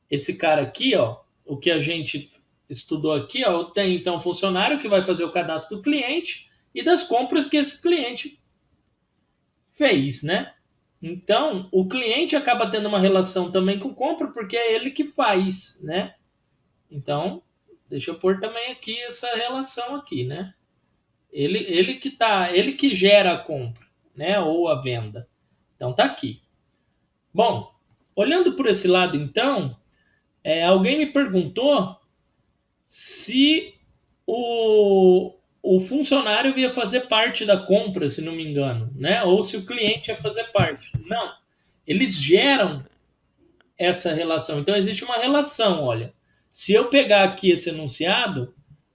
A: esse cara aqui, ó, o que a gente estudou aqui, ó, tem então um funcionário que vai fazer o cadastro do cliente e das compras que esse cliente fez, né? Então, o cliente acaba tendo uma relação também com compra porque é ele que faz, né? Então, deixa eu pôr também aqui essa relação aqui, né? Ele que gera a compra, né? Ou a venda. Então tá aqui. Bom, olhando por esse lado, então, alguém me perguntou se o funcionário ia fazer parte da compra, se não me engano, né? Ou se o cliente ia fazer parte. Não. Eles geram essa relação. Então existe uma relação, olha. Se eu pegar aqui esse enunciado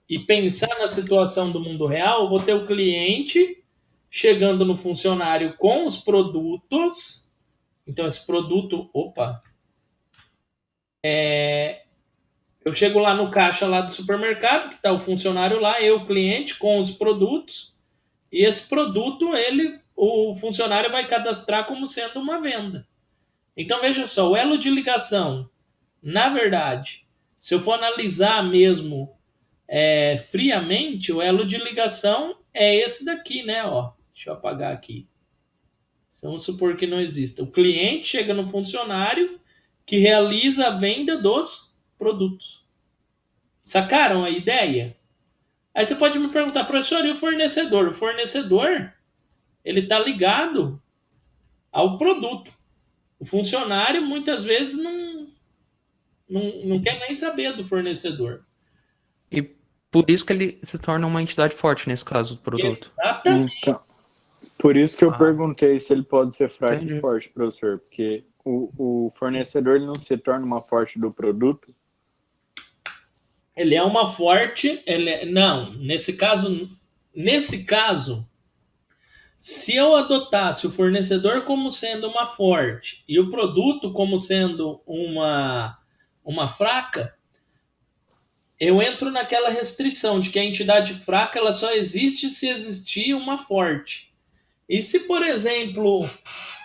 A: e pensar na situação do mundo real, eu vou ter o cliente chegando no funcionário com os produtos. Então esse produto, eu chego lá no caixa lá do supermercado, que está o funcionário lá, eu, cliente, com os produtos, e esse produto, o funcionário vai cadastrar como sendo uma venda. Então, veja só, o elo de ligação, na verdade, se eu for analisar mesmo friamente, o elo de ligação é esse daqui, né? Ó, deixa eu apagar aqui. Vamos supor que não exista. O cliente chega no funcionário que realiza a venda dos produtos. Sacaram a ideia? Aí você pode me perguntar, professor, e o fornecedor? O fornecedor, ele está ligado ao produto. O funcionário, muitas vezes, não quer nem saber do fornecedor.
B: E por isso que ele se torna uma entidade forte nesse caso do produto.
A: Exatamente.
E: Então, por isso que eu perguntei se ele pode ser fraco
B: Entendi.
E: e forte, professor, porque o fornecedor ele não se torna uma forte do produto.
A: Ele é uma forte. Não, nesse caso, se eu adotasse o fornecedor como sendo uma forte e o produto como sendo uma fraca, eu entro naquela restrição de que a entidade fraca ela só existe se existir uma forte. E se, por exemplo,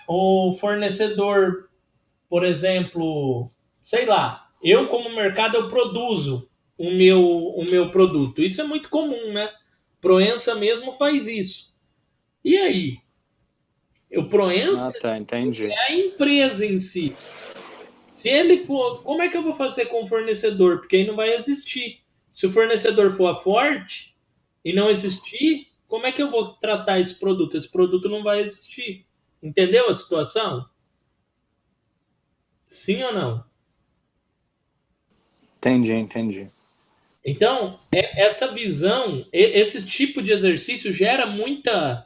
A: o fornecedor, por exemplo, sei lá, eu como mercado eu produzo o meu produto. Isso é muito comum, né? Proença mesmo faz isso. E aí? O Proença
E: Tá, entendi.
A: é a empresa em si. Se ele for, como é que eu vou fazer com o fornecedor? Porque aí não vai existir. Se o fornecedor for a forte e não existir, como é que eu vou tratar esse produto? Esse produto não vai existir. Entendeu a situação? Sim ou não?
E: Entendi.
A: Então, essa visão, esse tipo de exercício gera muita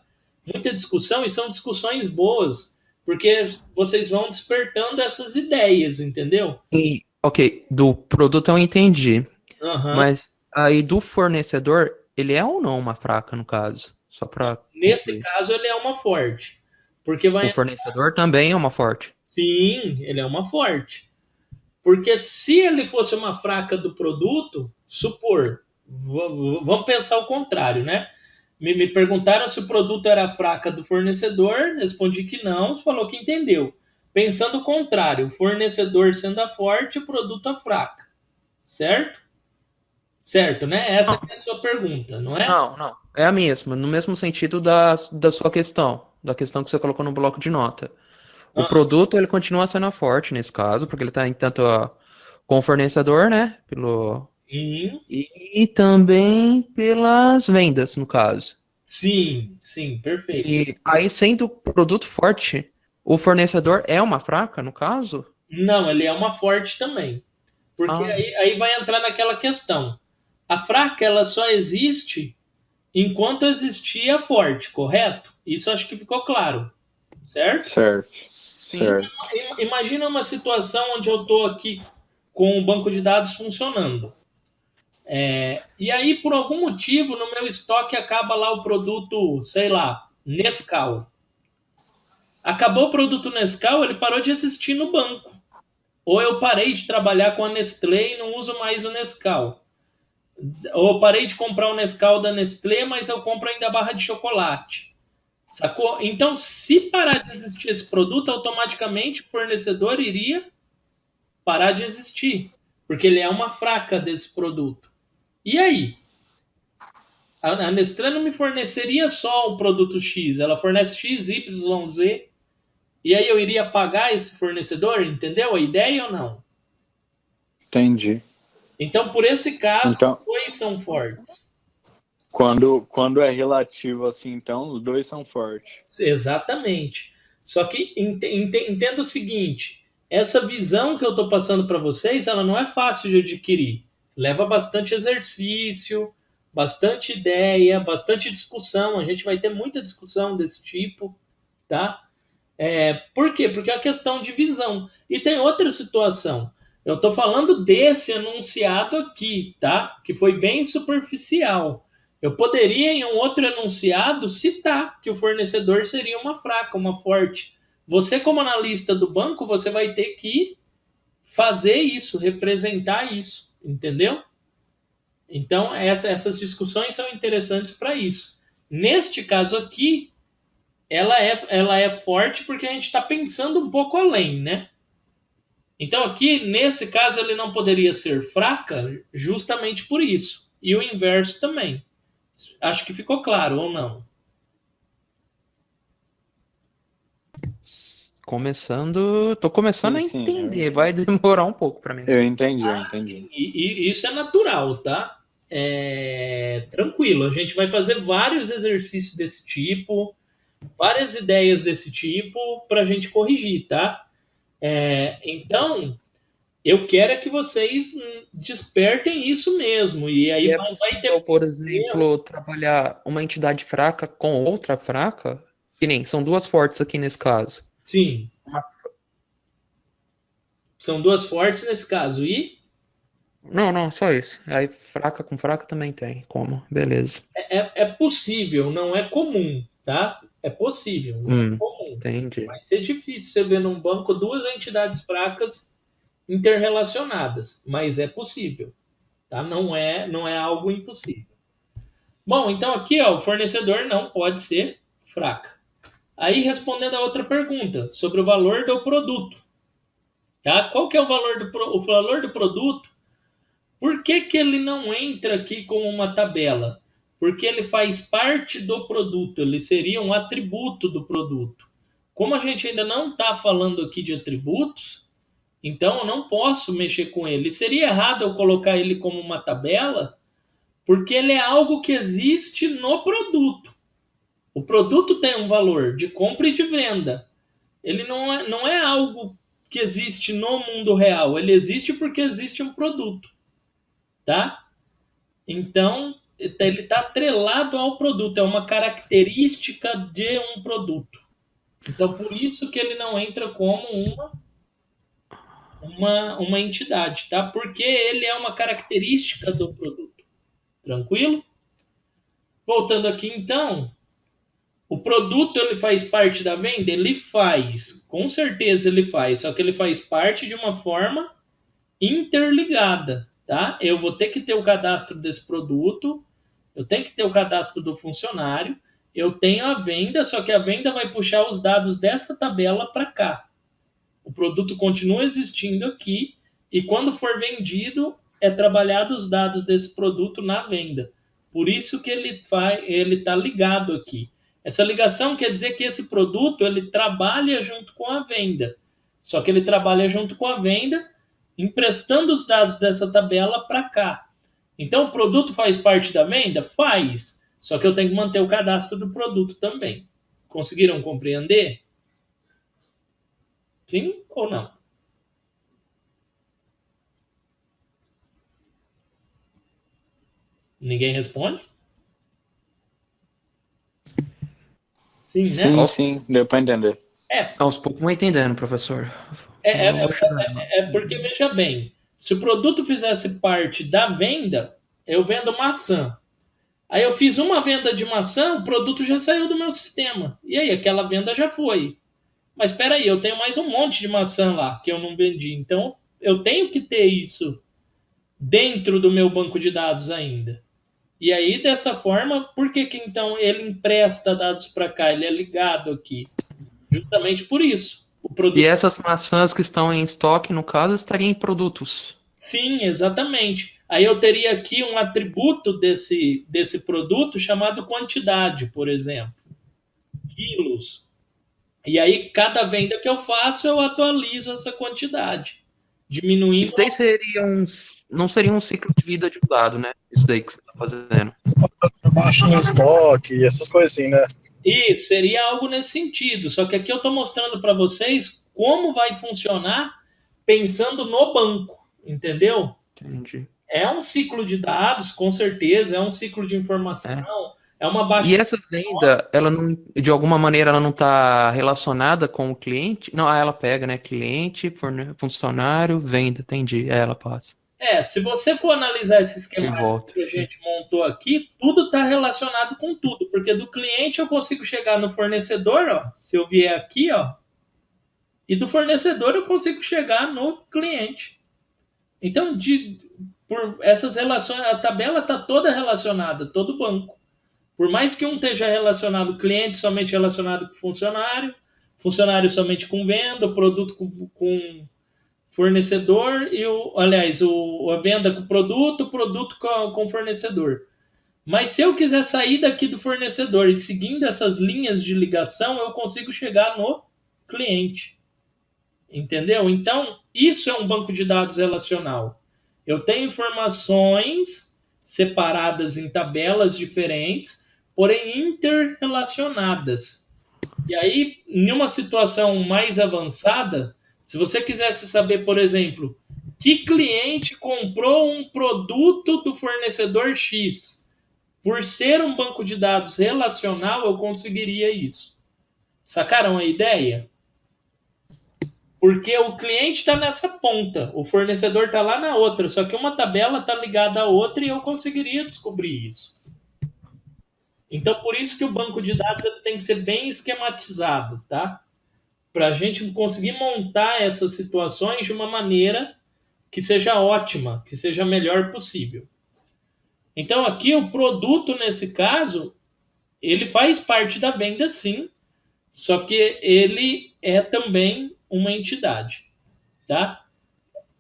A: discussão e são discussões boas, porque vocês vão despertando essas ideias, entendeu?
B: E, ok, do produto eu entendi.
A: Uhum.
B: Mas aí do fornecedor, ele é ou não uma fraca, no caso? Só pra
A: Nesse
B: concluir.
A: caso, ele é uma forte. Porque
B: O fornecedor também é uma forte.
A: Sim, ele é uma forte. Porque se ele fosse uma fraca do produto, vamos pensar o contrário, né? Me perguntaram se o produto era fraca do fornecedor, respondi que não, você falou que entendeu. Pensando o contrário, o fornecedor sendo a forte, o produto a fraca. Certo? Certo, né? Essa é a sua pergunta, não é?
B: Não. É a mesma, no mesmo sentido da sua questão, da questão que você colocou no bloco de nota. O
A: Ah,
B: produto, ele continua sendo forte nesse caso, porque ele está em tanto com o fornecedor, né?
A: sim,
B: E também pelas vendas, no caso.
A: sim, perfeito.
B: E aí, sendo o produto forte, o fornecedor é uma fraca, no caso?
A: Não, ele é uma forte também. Porque
B: Ah,
A: aí vai entrar naquela questão. A fraca, ela só existe enquanto existia a forte, correto? Isso acho que ficou claro, certo?
E: Certo.
B: sim.
E: Certo.
A: Imagina uma situação onde eu estou aqui com o banco de dados funcionando. E aí, por algum motivo, no meu estoque acaba lá o produto, sei lá, Nescau. Acabou o produto Nescau, ele parou de existir no banco. Ou eu parei de trabalhar com a Nestlé e não uso mais o Nescau. Ou eu parei de comprar o Nescau da Nestlé, mas eu compro ainda a barra de chocolate. Sacou? Então, se parar de existir esse produto, automaticamente o fornecedor iria parar de existir. Porque ele é uma fraca desse produto. E aí? A Nestlé não me forneceria só o produto X, ela fornece X, Y, Z. E aí eu iria pagar esse fornecedor, entendeu a ideia ou não?
E: Entendi.
A: Então, por esse caso,
E: Então,
A: os dois são fortes.
E: quando é relativo assim, então, os dois são fortes.
A: Exatamente. Só que entenda o seguinte: essa visão que eu estou passando para vocês, ela não é fácil de adquirir. Leva bastante exercício, bastante ideia, bastante discussão. A gente vai ter muita discussão desse tipo, tá? Por quê? Porque é a questão de visão. E tem outra situação. Eu estou falando desse enunciado aqui, tá? Que foi bem superficial. Eu poderia, em um outro enunciado, citar que o fornecedor seria uma fraca, uma forte. Você, como analista do banco, você vai ter que fazer isso, representar isso, entendeu? Então, essas discussões são interessantes para isso. Neste caso aqui, ela é forte porque a gente está pensando um pouco além, né? Então, aqui, nesse caso, ele não poderia ser fraca justamente por isso. E o inverso também. Acho que ficou claro, ou não?
B: Tô começando
E: Sim,
B: a
E: sim,
B: entender, vai demorar um pouco pra mim.
E: eu entendi, eu
A: Ah, sim.
E: entendi.
A: E isso é natural, tá? Tranquilo. A gente vai fazer vários exercícios desse tipo, várias ideias desse tipo para a gente corrigir, tá? Então, eu quero é que vocês despertem isso mesmo. E aí
B: E é
A: vai ter
B: possível, por
A: erro.
B: exemplo, trabalhar uma entidade fraca com outra fraca? Que nem, são duas fortes aqui nesse caso.
A: Sim,
B: Uma-
A: são duas fortes nesse caso. E
B: Não, só isso. Aí fraca com fraca também tem. Como? Beleza.
A: é possível, não é comum, tá? É possível, não é comum.
B: Entendi.
A: Vai ser difícil você ver num banco duas entidades fracas interrelacionadas, mas é possível, tá? Não é algo impossível. Bom, então aqui, ó, o fornecedor não pode ser fraca. Aí respondendo a outra pergunta sobre o valor do produto, tá? Qual que é o valor do produto? Por que que ele não entra aqui como uma tabela? Porque ele faz parte do produto, ele seria um atributo do produto. Como a gente ainda não está falando aqui de atributos, então eu não posso mexer com ele. Seria errado eu colocar ele como uma tabela, porque ele é algo que existe no produto. O produto tem um valor de compra e de venda. Ele não é algo que existe no mundo real. Ele existe porque existe um produto, tá? Então, ele está atrelado ao produto. É uma característica de um produto. Então, por isso que ele não entra como uma entidade, tá? Porque ele é uma característica do produto. Tranquilo? Voltando aqui, então, o produto ele faz parte da venda? Ele faz, com certeza ele faz, só que ele faz parte de uma forma interligada, tá? Eu vou ter que ter o cadastro desse produto, eu tenho que ter o cadastro do funcionário, eu tenho a venda, só que a venda vai puxar os dados dessa tabela para cá. O produto continua existindo aqui e quando for vendido, é trabalhado os dados desse produto na venda. Por isso que ele está ligado aqui. Essa ligação quer dizer que esse produto ele trabalha junto com a venda. Só que ele trabalha junto com a venda, emprestando os dados dessa tabela para cá. Então, o produto faz parte da venda? Faz. Só que eu tenho que manter o cadastro do produto também. Conseguiram compreender? Sim ou não? Ninguém responde? Sim, né?
E: Sim, sim, deu para entender.
B: Aos poucos vão entendendo, professor.
A: É porque, veja bem, se o produto fizesse parte da venda, eu vendo maçã. Aí eu fiz uma venda de maçã, o produto já saiu do meu sistema. E aí, aquela venda já foi. Mas espera aí, eu tenho mais um monte de maçã lá que eu não vendi. Então, eu tenho que ter isso dentro do meu banco de dados ainda. E aí, dessa forma, por que então ele empresta dados para cá? Ele é ligado aqui. Justamente por isso. O produto...
B: E essas maçãs que estão em estoque, no caso, estariam em produtos.
A: Sim, exatamente. Aí eu teria aqui um atributo desse produto chamado quantidade, por exemplo. Quilos. E aí, cada venda que eu faço, eu atualizo essa quantidade. Diminuindo...
B: Isso daí não seria um ciclo de vida de um dado, né? Isso daí que você está fazendo.
C: Baixa em estoque, essas coisas assim, né?
A: Isso, seria algo nesse sentido. Só que aqui eu estou mostrando para vocês como vai funcionar pensando no banco, entendeu?
B: Entendi.
A: É um ciclo de dados, com certeza, é um ciclo de informação, é uma baixa...
B: E essa venda, ela não, de alguma maneira, ela não está relacionada com o cliente? Não, ela pega, né? Cliente, funcionário, venda, entendi. Ela passa.
A: Se você for analisar esse
B: E
A: esquema
B: volta.
A: que a gente montou aqui, tudo está relacionado com tudo, porque do cliente eu consigo chegar no fornecedor, ó, se eu vier aqui, ó, e do fornecedor eu consigo chegar no cliente. Então, por essas relações, a tabela está toda relacionada, todo banco. Por mais que um esteja relacionado cliente, somente relacionado com funcionário, funcionário somente com venda, o produto com fornecedor e a venda com o produto com fornecedor. Mas se eu quiser sair daqui do fornecedor e seguindo essas linhas de ligação, eu consigo chegar no cliente. Entendeu? Então, isso é um banco de dados relacional. Eu tenho informações separadas em tabelas diferentes, porém interrelacionadas. E aí, em uma situação mais avançada, se você quisesse saber, por exemplo, que cliente comprou um produto do fornecedor X, por ser um banco de dados relacional, eu conseguiria isso. Sacaram a ideia? Porque o cliente está nessa ponta, o fornecedor está lá na outra, só que uma tabela está ligada à outra e eu conseguiria descobrir isso. Então, por isso que o banco de dados ele tem que ser bem esquematizado, tá? Para a gente conseguir montar essas situações de uma maneira que seja ótima, que seja a melhor possível. Então, aqui o produto, nesse caso, ele faz parte da venda, sim, só que ele é também uma entidade, tá?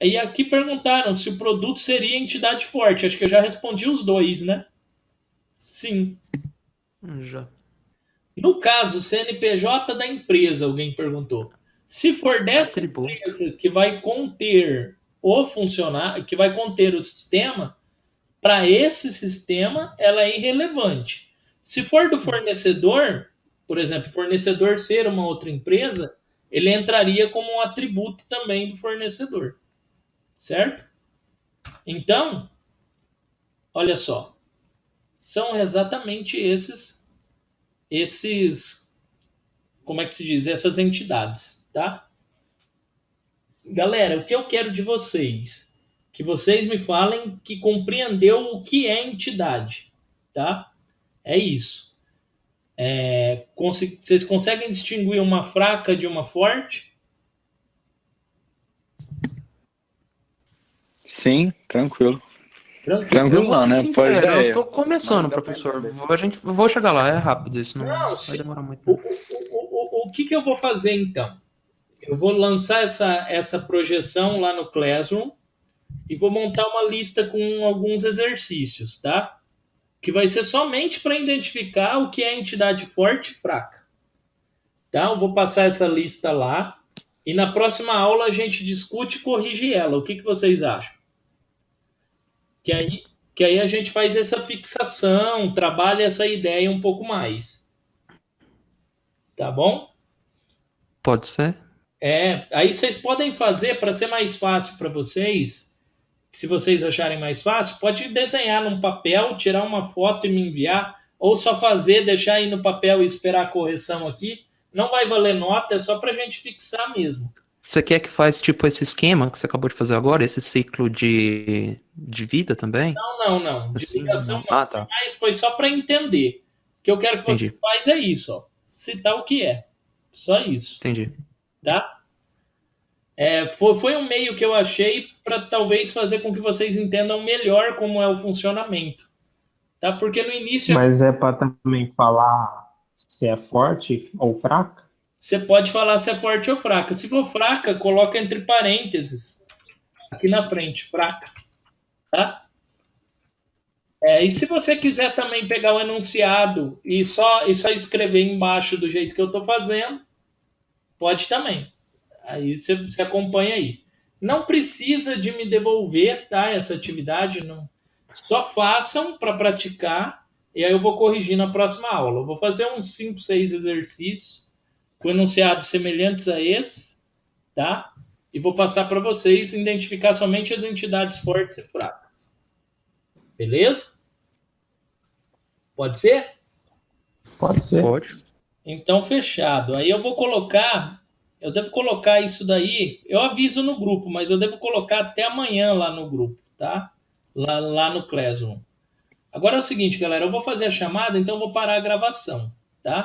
A: E aqui perguntaram se o produto seria entidade forte. Acho que eu já respondi os dois, né? Sim.
B: Já.
A: No caso, CNPJ da empresa, alguém perguntou. Se for dessa empresa que vai conter o funcionário, que vai conter o sistema, para esse sistema ela é irrelevante. Se for do fornecedor, por exemplo, fornecedor ser uma outra empresa, ele entraria como um atributo também do fornecedor. Certo? Então, olha só. São exatamente como é que se diz? Essas entidades, tá? Galera, o que eu quero de vocês? Que vocês me falem que compreendeu o que é entidade, tá? É isso. Vocês conseguem distinguir uma fraca de uma forte?
E: Sim, tranquilo.
A: Tranquilo.
E: Tranquilo não, né?
B: Sincero,
E: Pode dar
B: eu tô começando,
E: Mas dá pra
B: professor.
E: entender.
B: Eu vou chegar lá, é rápido isso, não
A: Não,
B: vai
A: sim.
B: demorar muito.
A: O que eu vou fazer então? Eu vou lançar essa projeção lá no Classroom. e vou montar uma lista com alguns exercícios, tá? Que vai ser somente para identificar o que é entidade forte e fraca. Tá? Eu vou passar essa lista lá e na próxima aula a gente discute e corrige ela. O que vocês acham? Que aí, que aí a gente faz essa fixação, trabalha essa ideia um pouco mais. Tá bom?
B: Pode ser?
A: Aí vocês podem fazer, para ser mais fácil para vocês, se vocês acharem mais fácil, pode desenhar num papel, tirar uma foto e me enviar, ou só fazer, deixar aí no papel e esperar a correção aqui. Não vai valer nota, é só para a gente fixar mesmo.
B: Você quer que faz tipo esse esquema que você acabou de fazer agora, esse ciclo de vida também?
A: Não. De
B: Assim,
A: ligação
B: não.
A: não.
B: Ah, tá.
A: Mas foi só para entender. O que eu quero que
B: Entendi.
A: você faz é isso, ó. Citar o que é. Só isso.
B: Entendi.
A: Tá? Foi um meio que eu achei para talvez fazer com que vocês entendam melhor como é o funcionamento. Tá? Porque no início
F: Mas é para também falar se é forte ou fraca?
A: você pode falar se é forte ou fraca. Se for fraca, coloca entre parênteses aqui na frente, fraca. Tá? E se você quiser também pegar o enunciado e só escrever embaixo do jeito que eu estou fazendo, pode também. Aí você acompanha aí. Não precisa de me devolver, tá? Essa atividade, não. Só façam para praticar e aí eu vou corrigir na próxima aula. Eu vou fazer uns 5, 6 exercícios com enunciados semelhantes a esse, tá? E vou passar para vocês identificar somente as entidades fortes e fracas. Beleza? Pode ser?
F: Pode ser.
B: Pode.
A: Então, fechado. Aí eu devo colocar isso daí, eu aviso no grupo, mas eu devo colocar até amanhã lá no grupo, tá? Lá no Classroom. Agora é o seguinte, galera, eu vou fazer a chamada, então eu vou parar a gravação, tá?